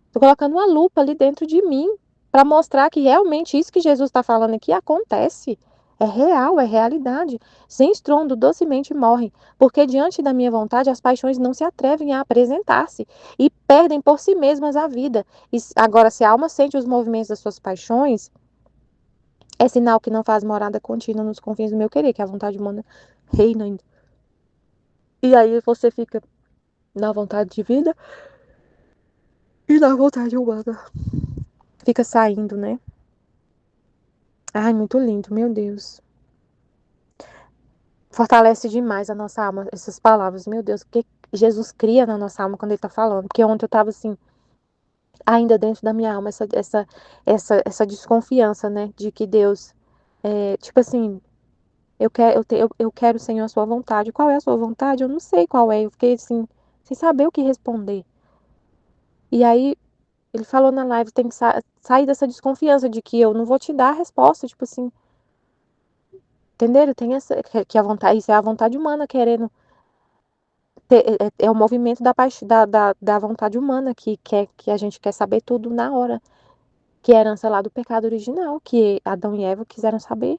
Speaker 2: Estou colocando uma lupa ali dentro de mim para mostrar que realmente isso que Jesus está falando aqui acontece. É real, é realidade. Sem estrondo, docemente morrem, porque diante da minha vontade as paixões não se atrevem a apresentar-se e perdem por si mesmas a vida. E agora, se a alma sente os movimentos das suas paixões, é sinal que não faz morada contínua nos confins do meu querer, que a vontade humana reina ainda. E aí você fica na vontade de vida e na vontade humana. Fica saindo, né? Ai, muito lindo, meu Deus. Fortalece demais a nossa alma, essas palavras. Meu Deus, o que Jesus cria na nossa alma quando ele tá falando? Porque ontem eu tava assim, ainda dentro da minha alma essa desconfiança, né, de que Deus, tipo assim, eu quero, Senhor, a sua vontade. Qual é a sua vontade? Eu não sei qual é. Eu fiquei assim, sem saber o que responder. E aí ele falou na live, tem que sair dessa desconfiança de que eu não vou te dar a resposta, tipo assim, entenderam? Tem essa, que a vontade, isso é a vontade humana querendo é o movimento da vontade humana que quer que a gente quer saber tudo na hora, que é a herança lá do pecado original, que Adão e Eva quiseram saber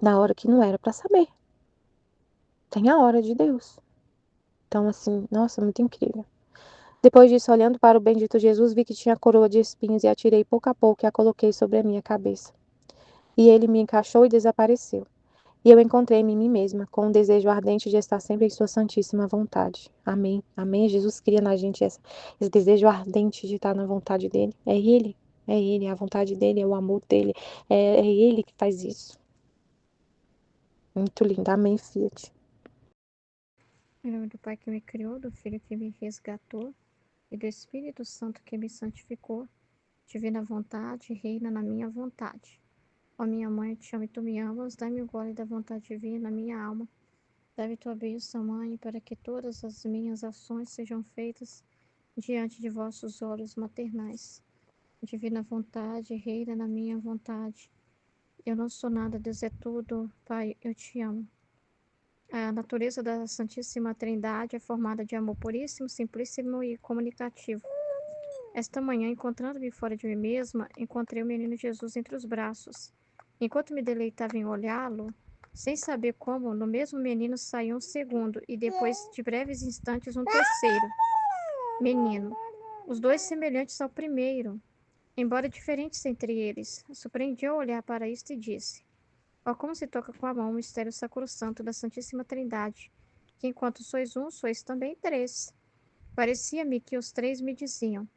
Speaker 2: na hora que não era para saber. Tem a hora de Deus. Então assim, nossa, muito incrível. Depois disso, olhando para o bendito Jesus, vi que tinha coroa de espinhos e a tirei pouco a pouco e a coloquei sobre a minha cabeça. E ele me encaixou e desapareceu. E eu encontrei-me em mim mesma, com um desejo ardente de estar sempre em sua santíssima vontade. Amém. Amém. Jesus cria na gente esse desejo ardente de estar na vontade dele. É ele, a vontade dele, é o amor dele. É ele que faz isso. Muito lindo. Amém, Fiat.
Speaker 3: Em nome do Pai que me criou, do Filho que me resgatou e do Espírito Santo que me santificou, divina vontade, reina na minha vontade. Ó minha mãe, eu te amo e tu me amas, dai-me o gole da vontade divina na minha alma. Dá-me tua bênção, mãe, para que todas as minhas ações sejam feitas diante de vossos olhos maternais. Divina vontade, reina na minha vontade. Eu não sou nada, Deus é tudo. Pai, eu te amo. A natureza da Santíssima Trindade é formada de amor puríssimo, simplíssimo e comunicativo. Esta manhã, encontrando-me fora de mim mesma, encontrei o menino Jesus entre os braços. Enquanto me deleitava em olhá-lo, sem saber como, no mesmo menino saiu um segundo e depois de breves instantes um terceiro menino, os dois semelhantes ao primeiro, embora diferentes entre eles. Surpreendi ao olhar para isto e disse: ó, como se toca com a mão o mistério sacrossanto da Santíssima Trindade, que enquanto sois um, sois também três. Parecia-me que os três me diziam,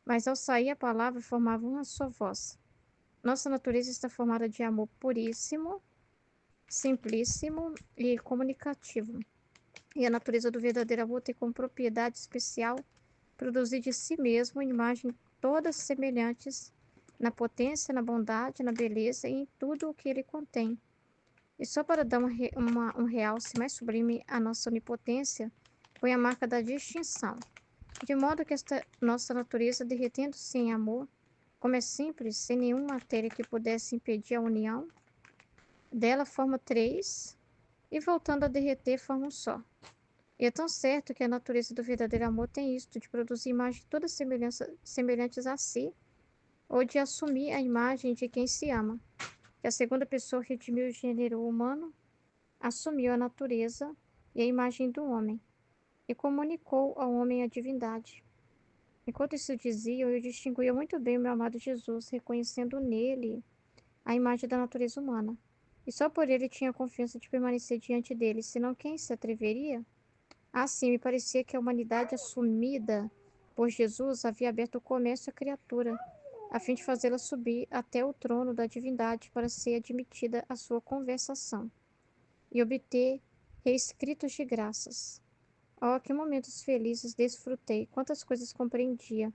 Speaker 3: mas ao sair a palavra formava uma só voz. Nossa natureza está formada de amor puríssimo, simplíssimo e comunicativo. E a natureza do verdadeiro amor tem como propriedade especial produzir de si mesmo imagem todas semelhantes na potência, na bondade, na beleza e em tudo o que ele contém. E só para dar um realce mais sublime à nossa onipotência, foi a marca da distinção. De modo que esta nossa natureza, derretendo-se em amor, como é simples, sem nenhuma matéria que pudesse impedir a união, dela forma três, e voltando a derreter, forma um só. E é tão certo que a natureza do verdadeiro amor tem isto, de produzir imagens todas semelhantes a si, ou de assumir a imagem de quem se ama. Que a segunda pessoa redimiu o gênero humano, assumiu a natureza e a imagem do homem, e comunicou ao homem a divindade. Enquanto isso dizia, eu distinguia muito bem o meu amado Jesus, reconhecendo nele a imagem da natureza humana. E só por ele tinha confiança de permanecer diante dele, senão quem se atreveria? Assim, me parecia que a humanidade assumida por Jesus havia aberto o comércio à criatura, a fim de fazê-la subir até o trono da divindade para ser admitida à sua conversação e obter reescritos de graças. Oh, que momentos felizes desfrutei, quantas coisas compreendia.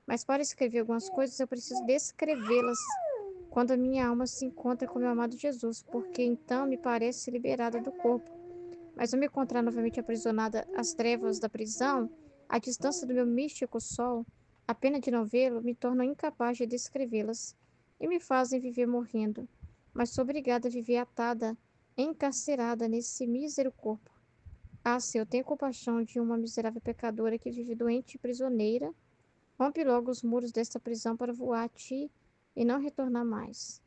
Speaker 3: Mas para escrever algumas coisas eu preciso descrevê-las quando a minha alma se encontra com meu amado Jesus, porque então me parece liberada do corpo. Mas ao me encontrar novamente aprisionada às trevas da prisão, a distância do meu místico sol, a pena de não vê-lo, me torna incapaz de descrevê-las e me fazem viver morrendo. Mas sou obrigada a viver atada, encarcerada nesse mísero corpo. Ah, se eu tenho compaixão de uma miserável pecadora que vive doente e prisioneira, rompe logo os muros desta prisão para voar a ti e não retornar mais.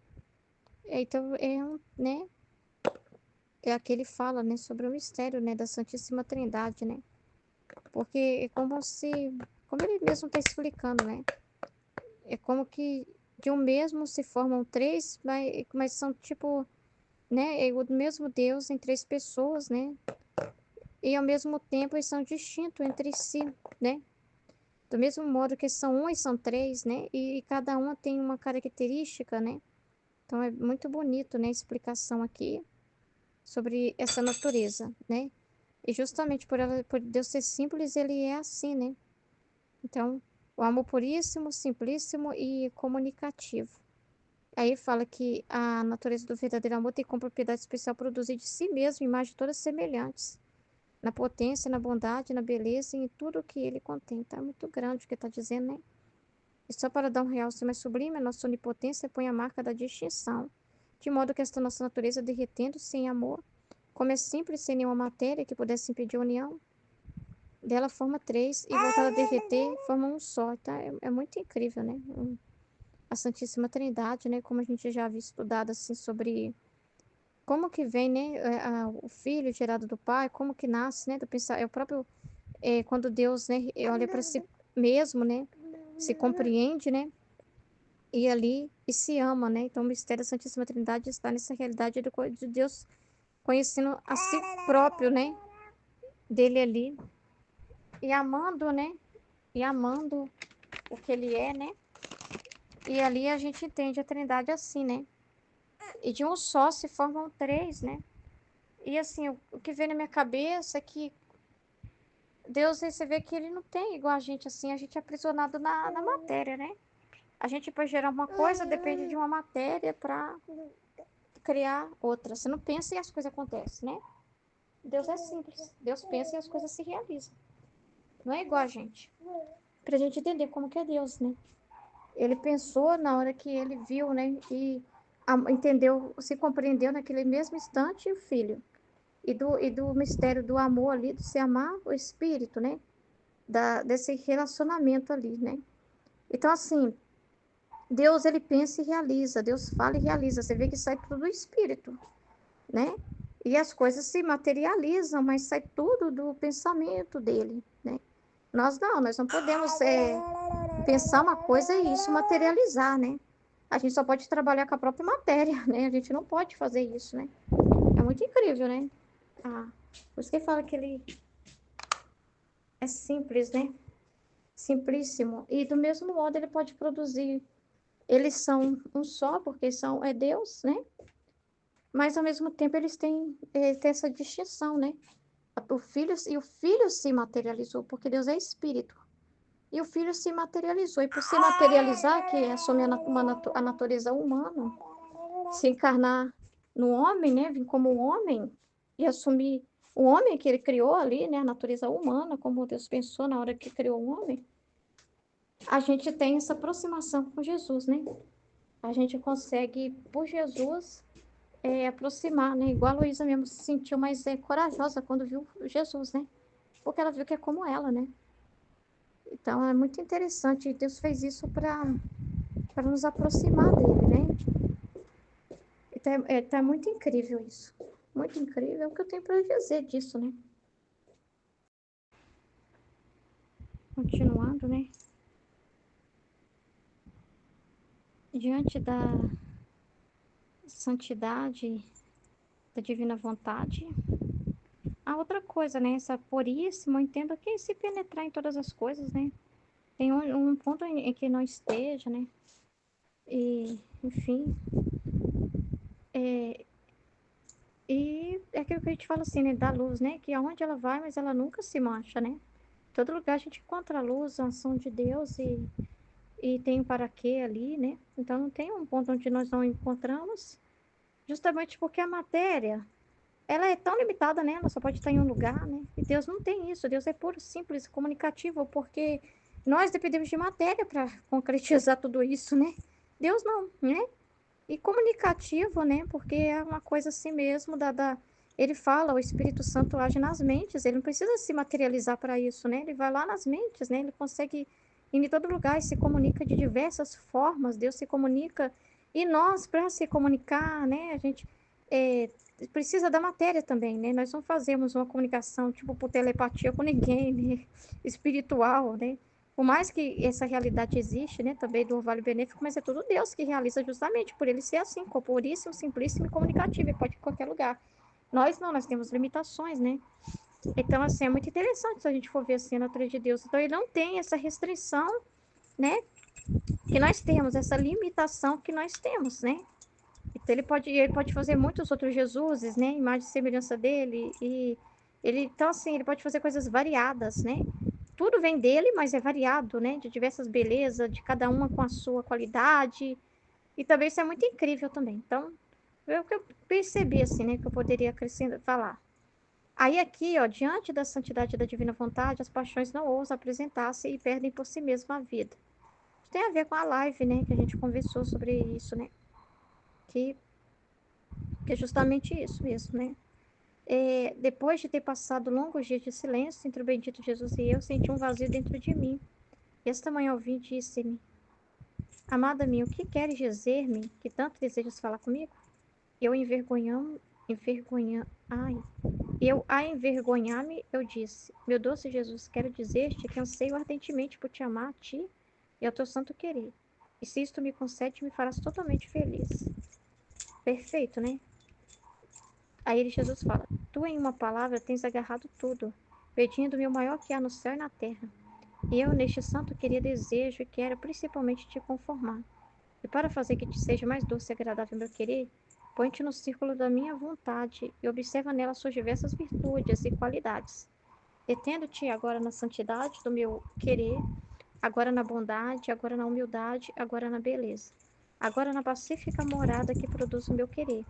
Speaker 3: Então, né? É aquele fala, né, sobre o mistério, né, da Santíssima Trindade, né? Porque é como ele mesmo está explicando, né? É como que de um mesmo se formam três, mas são tipo, né, é o mesmo Deus em três pessoas, né? E ao mesmo tempo eles são distintos entre si, né? Do mesmo modo que são um e são três, né? E cada uma tem uma característica, né? Então é muito bonito, né, a explicação aqui sobre essa natureza, né? E justamente por Deus ser simples, ele é assim, né? Então, o amor puríssimo, simplíssimo e comunicativo. Aí fala que a natureza do verdadeiro amor tem como propriedade especial produzir de si mesmo imagens todas semelhantes, na potência, na bondade, na beleza e em tudo o que ele contém. Tá muito grande o que está dizendo, né? E só para dar um realce mais sublime, a nossa onipotência põe a marca da distinção, de modo que esta nossa natureza derretendo-se em amor, como é simples sem nenhuma matéria que pudesse impedir a união, dela forma três e voltada a derreter, forma um só. Tá? É muito incrível, né? A Santíssima Trindade, né? Como a gente já havia estudado assim sobre como que vem, né? O filho gerado do pai, como que nasce, né? Do pensar, é o próprio quando Deus, né? Olha para si mesmo, né? Se compreende, né? E ali e se ama, né? Então o mistério da Santíssima Trindade está nessa realidade de Deus conhecendo a si próprio, né? Dele ali e amando, né? E amando o que ele é, né? E ali a gente entende a Trindade assim, né? E de um só se formam três, né? E assim, o que vem na minha cabeça é que Deus, aí você vê que ele não tem igual a gente, assim, a gente é aprisionado na matéria, né? A gente, para gerar uma coisa, depende de uma matéria para criar outra. Você não pensa e as coisas acontecem, né? Deus é simples. Deus pensa e as coisas se realizam. Não é igual a gente. Pra gente entender como que é Deus, né? Ele pensou na hora que ele viu, né? E entendeu, se compreendeu naquele mesmo instante o filho. E do mistério do amor ali, de se amar o espírito, né? Desse relacionamento ali, né? Então, assim, Deus, ele pensa e realiza. Deus fala e realiza. Você vê que sai tudo do espírito, né? E as coisas se materializam, mas sai tudo do pensamento dele, né? Nós não podemos pensar uma coisa e isso materializar, né? A gente só pode trabalhar com a própria matéria, né? A gente não pode fazer isso, né? É muito incrível, né? Ah, por isso que fala que ele é simples, né? Simplíssimo. E do mesmo modo ele pode produzir. Eles são um só, porque é Deus, né? Mas ao mesmo tempo eles têm essa distinção, né? O filho se materializou, porque Deus é espírito. E o filho se materializou. E por se materializar, que é assumir a natureza humana, se encarnar no homem, né? Vir como um homem e assumir o homem que ele criou ali, né? A natureza humana, como Deus pensou na hora que criou o homem. A gente tem essa aproximação com Jesus, né? A gente consegue, por Jesus, aproximar, né? Igual a Luísa mesmo se sentiu mais corajosa quando viu Jesus, né? Porque ela viu que é como ela, né? Então é muito interessante. Deus fez isso para nos aproximar dele, né? Então tá muito incrível isso. Muito incrível. É o que eu tenho para dizer disso, né? Continuando, né? Diante da santidade, da divina vontade. A outra coisa, né? Essa puríssima, eu entendo que é se penetrar em todas as coisas, né? Tem um ponto em que não esteja, né? E, enfim. E é aquilo que a gente fala assim, né? Da luz, né? Que aonde ela vai, mas ela nunca se mancha, né? Em todo lugar a gente encontra a luz, a ação de Deus e tem o para quê ali, né? Então não tem um ponto onde nós não encontramos, justamente porque a matéria, ela é tão limitada, né? Ela só pode estar em um lugar, né? E Deus não tem isso. Deus é puro, simples, comunicativo, porque nós dependemos de matéria para concretizar tudo isso, né? Deus não, né? E comunicativo, né? Porque é uma coisa assim mesmo ele fala, o Espírito Santo age nas mentes, ele não precisa se materializar para isso, né? Ele vai lá nas mentes, né? Ele consegue ir em todo lugar e se comunica de diversas formas. Deus se comunica e nós, para se comunicar, né? A gente precisa da matéria também, né? Nós não fazemos uma comunicação tipo por telepatia com ninguém, né? Espiritual, né? Por mais que essa realidade existe, né, também do orvalho benéfico, mas é tudo Deus que realiza justamente por ele ser assim, corporíssimo, simplíssimo e comunicativo, ele pode ir em qualquer lugar. Nós não, nós temos limitações, né? Então, assim, é muito interessante se a gente for ver assim a natureza de Deus. Então, ele não tem essa restrição, né, que nós temos, essa limitação que nós temos, né? Então, ele pode fazer muitos outros Jesuses, né, imagem e semelhança dele, então, assim, ele pode fazer coisas variadas, né? tudo vem dele, mas é variado, né? De diversas belezas, de cada uma com a sua qualidade. E também isso é muito incrível também. Então, é o que eu percebi, assim, né? Que eu poderia acrescentar, falar. Aí aqui, ó, diante da santidade da divina vontade, as paixões não ousam apresentar-se e perdem por si mesma a vida. Isso tem a ver com a live, né? Que a gente conversou sobre isso, né? Que, que é justamente isso mesmo, né? Depois de ter passado longos dias de silêncio entre o bendito Jesus e eu, senti um vazio dentro de mim. E esta manhã ouvi e disse-me: Amada minha, o que queres dizer-me que tanto desejas falar comigo? Eu ai, a envergonhar-me, eu disse: Meu doce Jesus, quero dizer-te que anseio ardentemente por te amar a ti e ao teu santo querer. E se isto me concede, me farás totalmente feliz. Perfeito, né? Aí Jesus fala: Tu, em uma palavra, tens agarrado tudo, pedindo-me o maior que há no céu e na terra. E eu, neste santo querer desejo e quero principalmente te conformar. E para fazer que te seja mais doce e agradável meu querer, põe-te no círculo da minha vontade e observa nela suas diversas virtudes e qualidades. Detendo-te agora na santidade do meu querer, agora na bondade, agora na humildade, agora na beleza, agora na pacífica morada que produz o meu querer.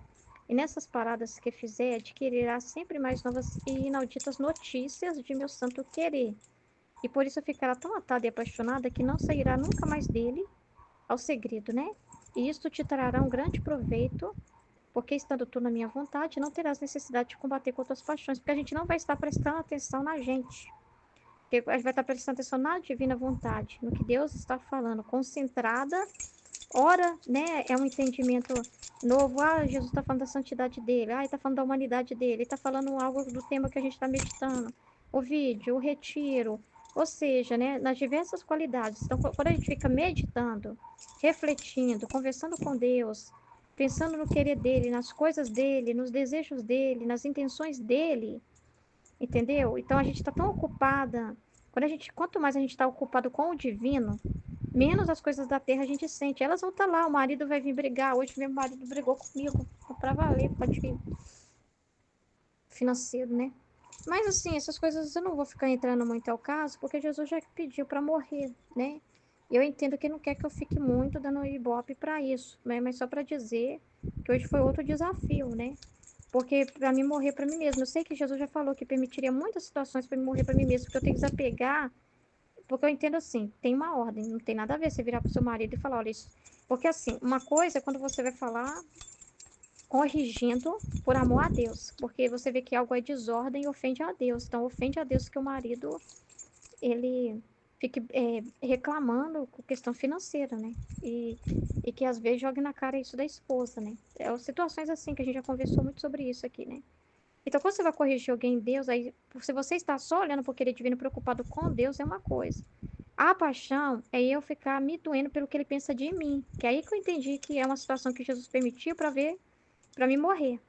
Speaker 3: E nessas paradas que fizer, adquirirá sempre mais novas e inauditas notícias de meu santo querer. E por isso ficará tão atada e apaixonada que não sairá nunca mais dele ao segredo, né? E isto te trará um grande proveito, porque estando tu na minha vontade, não terás necessidade de combater com outras paixões, porque a gente não vai estar prestando atenção na gente. Porque a gente vai estar prestando atenção na divina vontade, no que Deus está falando, concentrada. Ora, né, é um entendimento novo. Ah, Jesus está falando da santidade dele. Ah, ele está falando da humanidade dele. Ele está falando algo do tema que a gente está meditando. O vídeo, o retiro. Ou seja, né, nas diversas qualidades. Então, quando a gente fica meditando, refletindo, conversando com Deus, pensando no querer dele, nas coisas dele, nos desejos dele, nas intenções dele, entendeu? Então, a gente está tão ocupada. Quanto mais a gente está ocupado com o divino, menos as coisas da terra a gente sente. Elas vão estar lá, o marido vai vir brigar. Hoje meu marido brigou comigo, pra valer, pode vir financeiro, né? Mas assim, essas coisas eu não vou ficar entrando muito ao caso, porque Jesus já pediu para morrer, né? Eu entendo que ele não quer que eu fique muito dando ibope para isso, né? Mas só para dizer que hoje foi outro desafio, né? Porque para mim morrer para mim mesmo, eu sei que Jesus já falou que permitiria muitas situações para mim morrer para mim mesmo, porque eu tenho que desapegar. Porque eu entendo assim, tem uma ordem, não tem nada a ver você virar pro seu marido e falar, olha isso. Porque assim, uma coisa é quando você vai falar corrigindo por amor a Deus, porque você vê que algo é desordem e ofende a Deus. Então ofende a Deus que o marido ele fique reclamando com questão financeira, né? E que às vezes jogue na cara isso da esposa, né? Situações assim que a gente já conversou muito sobre isso aqui, né? Então, quando você vai corrigir alguém em Deus, aí, se você está só olhando por querer divino preocupado com Deus, é uma coisa. A paixão é eu ficar me doendo pelo que ele pensa de mim. Que é aí que eu entendi que é uma situação que Jesus permitiu para ver, para mim morrer.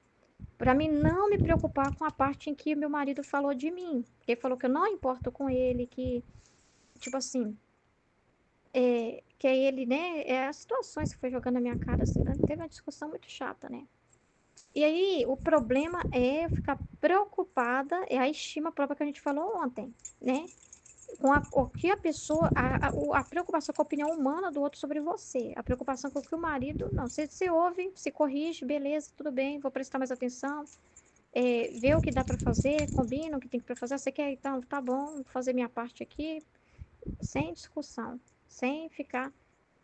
Speaker 3: Para mim não me preocupar com a parte em que meu marido falou de mim. Ele falou que eu não importo com ele, que, tipo assim, que é ele, né? As situações que foi jogando na minha cara, assim, né? Teve uma discussão muito chata, né? E aí, o problema é eu ficar preocupada, é a estima própria que a gente falou ontem, né? Com o que a pessoa, a preocupação com a opinião humana do outro sobre você, a preocupação com o que o marido, não, você ouve, se corrige, beleza, tudo bem, vou prestar mais atenção, vê o que dá para fazer, combina o que tem para fazer, você quer, então, tá bom, vou fazer minha parte aqui, sem discussão, sem ficar,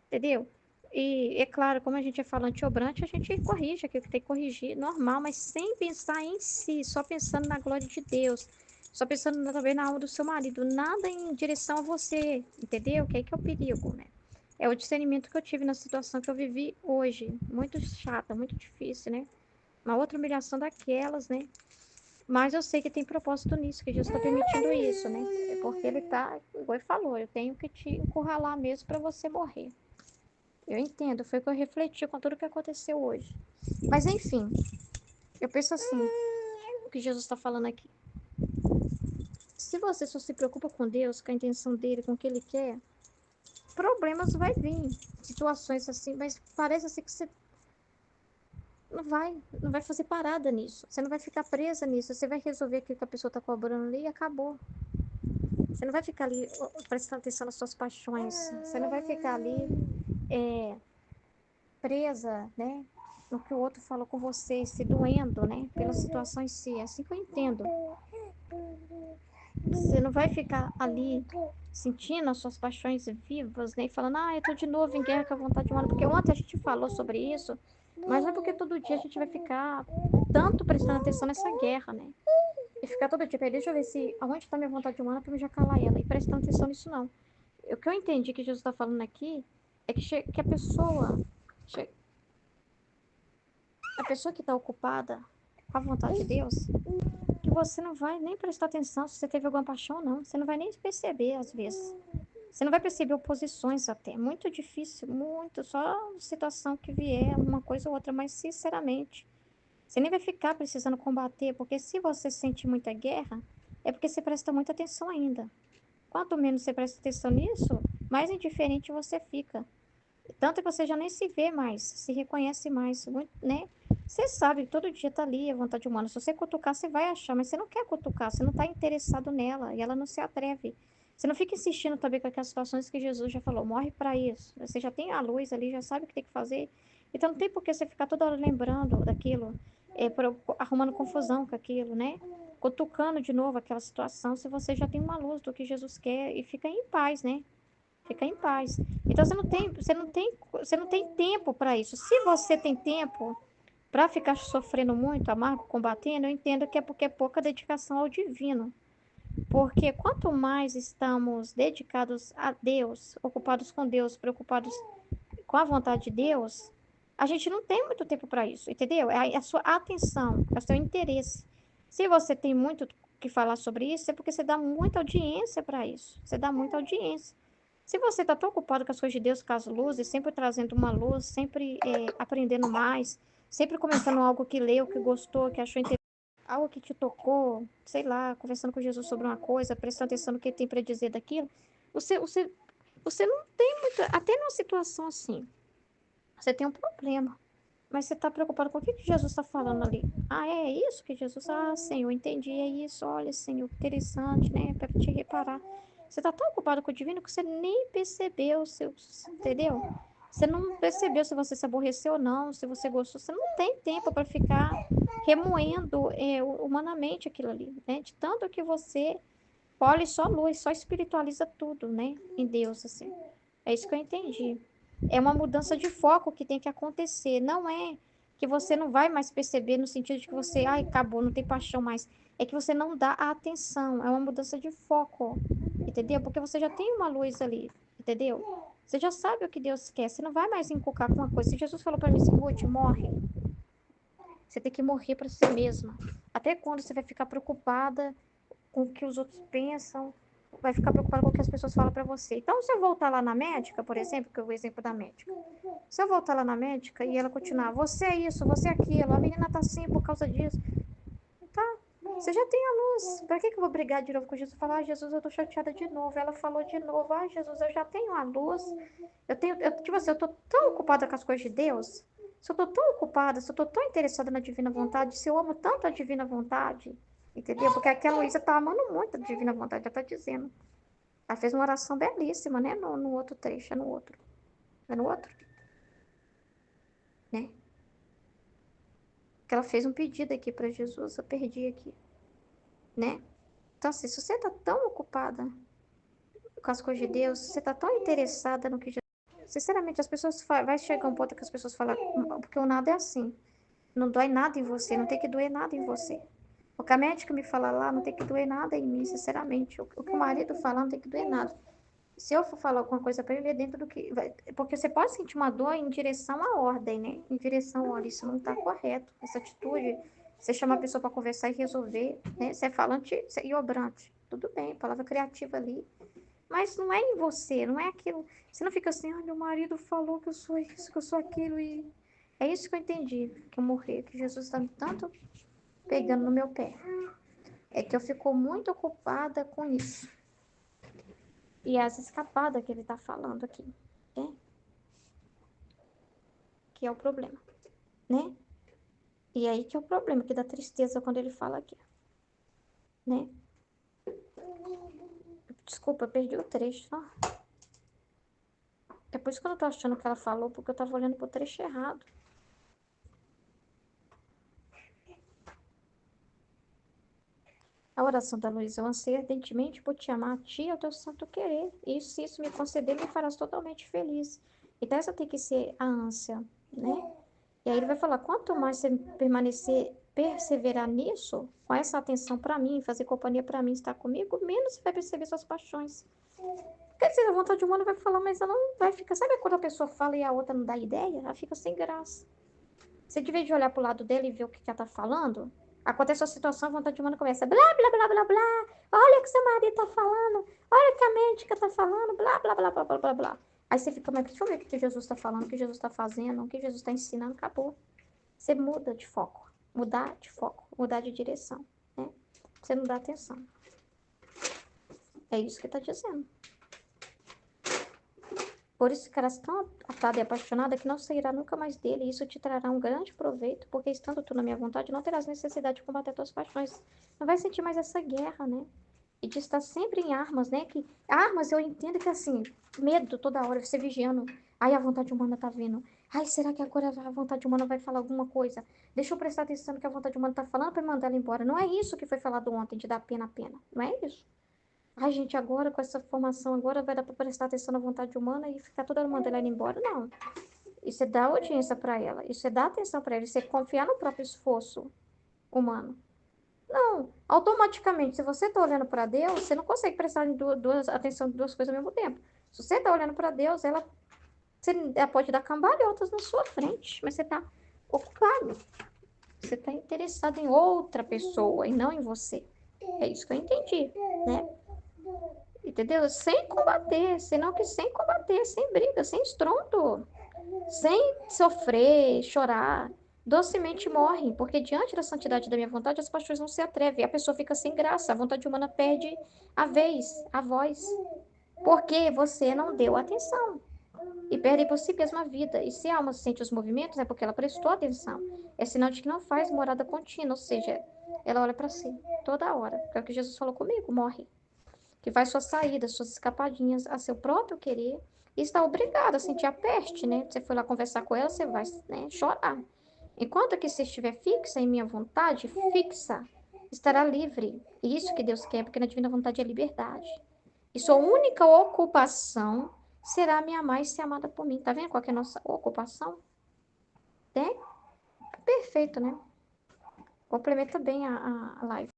Speaker 3: entendeu? E é claro, como a gente é falante obrante, a gente corrige aquilo que tem que corrigir, normal, mas sem pensar em si, só pensando na glória de Deus, só pensando também na alma do seu marido, nada em direção a você, entendeu? Que aí que é o perigo, né? É o discernimento que eu tive na situação que eu vivi hoje, muito chata, muito difícil, né? Uma outra humilhação daquelas, né? Mas eu sei que tem propósito nisso, que Deus está permitindo isso, né? É porque ele tá, igual ele falou, eu tenho que te encurralar mesmo para você morrer. Eu entendo, foi o que eu refleti com tudo que aconteceu hoje. Mas enfim, eu penso assim, o que Jesus está falando aqui. Se você só se preocupa com Deus, com a intenção dele, com o que ele quer, problemas vai vir, situações assim, mas parece assim que você não vai fazer parada nisso. Você não vai ficar presa nisso. Você vai resolver aquilo que a pessoa está cobrando ali e acabou. Você não vai ficar ali prestando atenção nas suas paixões. Você não vai ficar ali presa, né? No que o outro falou com você, se doendo, né? Pela situação em si. É assim que eu entendo. Você não vai ficar ali sentindo as suas paixões vivas, né? E falando, eu tô de novo em guerra com a vontade humana. Porque ontem a gente falou sobre isso, mas não é porque todo dia a gente vai ficar tanto prestando atenção nessa guerra, né? E ficar todo dia, deixa eu ver se aonde está minha vontade humana para eu já calar ela. E prestando atenção nisso, não. O que eu entendi que Jesus está falando aqui é que a pessoa que está ocupada com a vontade de Deus, que você não vai nem prestar atenção se você teve alguma paixão ou não. Você não vai nem perceber, às vezes. Você não vai perceber oposições até. Muito difícil, muito. Só situação que vier, uma coisa ou outra. Mas, sinceramente, você nem vai ficar precisando combater, porque se você sente muita guerra, é porque você presta muita atenção ainda. Quanto menos você presta atenção nisso, mais indiferente você fica. Tanto que você já nem se vê mais, se reconhece mais, né? Você sabe que todo dia tá ali a vontade humana. Se você cutucar, você vai achar, mas você não quer cutucar, você não tá interessado nela e ela não se atreve. Você não fica insistindo também com aquelas situações que Jesus já falou, morre para isso. Você já tem a luz ali, já sabe o que tem que fazer. Então não tem por que você ficar toda hora lembrando daquilo, arrumando confusão com aquilo, né? Cutucando de novo aquela situação, se você já tem uma luz do que Jesus quer e fica em paz, né? Fica em paz. Então você não tem tempo para isso. Se você tem tempo para ficar sofrendo muito, amargo, combatendo, eu entendo que é porque é pouca dedicação ao divino. Porque quanto mais estamos dedicados a Deus, ocupados com Deus, preocupados com a vontade de Deus, a gente não tem muito tempo para isso, entendeu? É a sua atenção, é o seu interesse. Se você tem muito que falar sobre isso, é porque você dá muita audiência para isso. Você dá muita audiência. Se você está tão ocupado com as coisas de Deus, com as luzes, sempre trazendo uma luz, sempre aprendendo mais, sempre comentando algo que leu, que gostou, que achou interessante, algo que te tocou, sei lá, conversando com Jesus sobre uma coisa, prestando atenção no que ele tem para dizer daquilo, você não tem muita. Até numa situação assim, você tem um problema. Mas você está preocupado com o que Jesus está falando ali? É isso que Jesus. Senhor, entendi, é isso. Olha, Senhor, interessante, né? Para te reparar. Você está tão ocupado com o divino que você nem percebeu, entendeu? Você não percebeu se você se aborreceu ou não, se você gostou. Você não tem tempo para ficar remoendo humanamente aquilo ali, né? De tanto que você olha só luz, só espiritualiza tudo, né? Em Deus, assim. É isso que eu entendi. É uma mudança de foco que tem que acontecer. Não é que você não vai mais perceber no sentido de que você, acabou, não tem paixão mais. É que você não dá a atenção. É uma mudança de foco. Entendeu? Porque você já tem uma luz ali. Entendeu? Você já sabe o que Deus quer. Você não vai mais encucar com uma coisa. Se Jesus falou para mim assim, Ruth, morre. Você tem que morrer para si mesma. Até quando você vai ficar preocupada com o que os outros pensam, vai ficar preocupado com o que as pessoas falam para você. Então, se eu voltar lá na médica, por exemplo, que é o exemplo da médica, se eu voltar lá na médica e ela continuar, você é isso, você é aquilo, a menina tá assim por causa disso, tá? Você já tem a luz. Para que eu vou brigar de novo com Jesus? Falar, Jesus, eu tô chateada de novo. Ela falou de novo, Jesus, eu já tenho a luz. Tipo assim, eu tô tão ocupada com as coisas de Deus. Se eu tô tão ocupada, se eu tô tão interessada na divina vontade, se eu amo tanto a divina vontade, entendeu? Porque aqui a Luísa tá amando muito a divina vontade, ela tá dizendo. Ela fez uma oração belíssima, né? No outro trecho, é no outro. É no outro, né? Que ela fez um pedido aqui para Jesus, eu perdi aqui, né? Então, assim, se você tá tão ocupada com as coisas de Deus, se você tá tão interessada no que Jesus... Sinceramente, as pessoas vai chegar um ponto que as pessoas falam, porque o nada é assim. Não dói nada em você, não tem que doer nada em você. O que a médica me fala lá, não tem que doer nada em mim, sinceramente. O que o marido fala, não tem que doer nada. Se eu for falar alguma coisa para ele, é dentro do que... Porque você pode sentir uma dor em direção à ordem, né? Em direção, olha, isso não está correto. Essa atitude, você chama a pessoa para conversar e resolver, né? Você é falante e obrante. Tudo bem, palavra criativa ali. Mas não é em você, não é aquilo... Você não fica assim, meu marido falou que eu sou isso, que eu sou aquilo e... É isso que eu entendi, que eu morri, que Jesus está tanto pegando no meu pé. É que eu fico muito ocupada com isso. E essa escapada que ele está falando aqui, né? Que é o problema, né? E aí que é o problema, que dá tristeza quando ele fala aqui, né? Desculpa, eu perdi o trecho, ó. É por isso que eu não tô achando que ela falou, porque eu tava olhando pro trecho errado. A oração da Luísa: eu anseio ardentemente por te amar a ti e ao teu santo querer. E se isso me conceder, me farás totalmente feliz. Então essa tem que ser a ânsia, né? E aí ele vai falar: quanto mais você perseverar nisso, com essa atenção para mim, fazer companhia para mim, estar comigo, menos você vai perceber suas paixões. Quer dizer, a vontade humana vai falar, mas ela não vai ficar. Sabe quando a pessoa fala e a outra não dá ideia? Ela fica sem graça. Você devia de olhar pro lado dele e ver o que ela tá falando. Acontece a situação, a vontade humana começa blá, blá, blá, blá, blá. Olha o que seu marido tá falando. Olha o que a médica tá falando. Blá, blá, blá, blá, blá, blá, blá. Aí você fica, mas deixa eu ver o que Jesus tá falando, o que Jesus tá fazendo, o que Jesus tá ensinando. Acabou. Você muda de foco. Mudar de foco. Mudar de direção. Né? Você não dá atenção. É isso que tá dizendo. Por isso ficarás tão atada e apaixonada que não sairá nunca mais dele, e isso te trará um grande proveito, porque estando tu na minha vontade, não terás necessidade de combater tuas paixões. Não vai sentir mais essa guerra, né? E de estar sempre em armas, né? Que armas eu entendo que assim, medo toda hora, você vigiando. Ai, a vontade humana tá vindo. Ai, será que agora a vontade humana vai falar alguma coisa? Deixa eu prestar atenção no que a vontade humana tá falando para mandar ela embora. Não é isso que foi falado ontem, de dar pena a pena. Não é isso. Ai, gente, agora com essa formação, agora vai dar para prestar atenção na vontade humana e ficar toda mandando ela embora? Não. Isso é dar audiência para ela. Isso é dar atenção para ela. Isso é confiar no próprio esforço humano. Não. Automaticamente, se você está olhando para Deus, você não consegue prestar atenção em duas coisas ao mesmo tempo. Se você está olhando para Deus, ela pode dar cambalhotas na sua frente, mas você está ocupado. Você está interessado em outra pessoa e não em você. É isso que eu entendi, né? Entendeu? Sem combater, senão que sem combater, sem briga, sem estrondo, sem sofrer, chorar, docemente morrem, porque diante da santidade da minha vontade, as paixões não se atrevem, a pessoa fica sem graça, a vontade humana perde a vez, a voz, porque você não deu atenção. E perde por si mesma a vida. E se a alma sente os movimentos, é porque ela prestou atenção. É sinal de que não faz morada contínua, ou seja, ela olha para si toda hora. É o que Jesus falou comigo, morre. Que faz suas saídas, suas escapadinhas a seu próprio querer e está obrigado a sentir a peste, né? Você foi lá conversar com ela, você vai, né, chorar. Enquanto que você estiver fixa em minha vontade, fixa, estará livre. E isso que Deus quer, porque na divina vontade é liberdade. E sua única ocupação será me amar e ser amada por mim. Tá vendo qual que é a nossa ocupação? Tem? Perfeito, né? Complementa bem a live.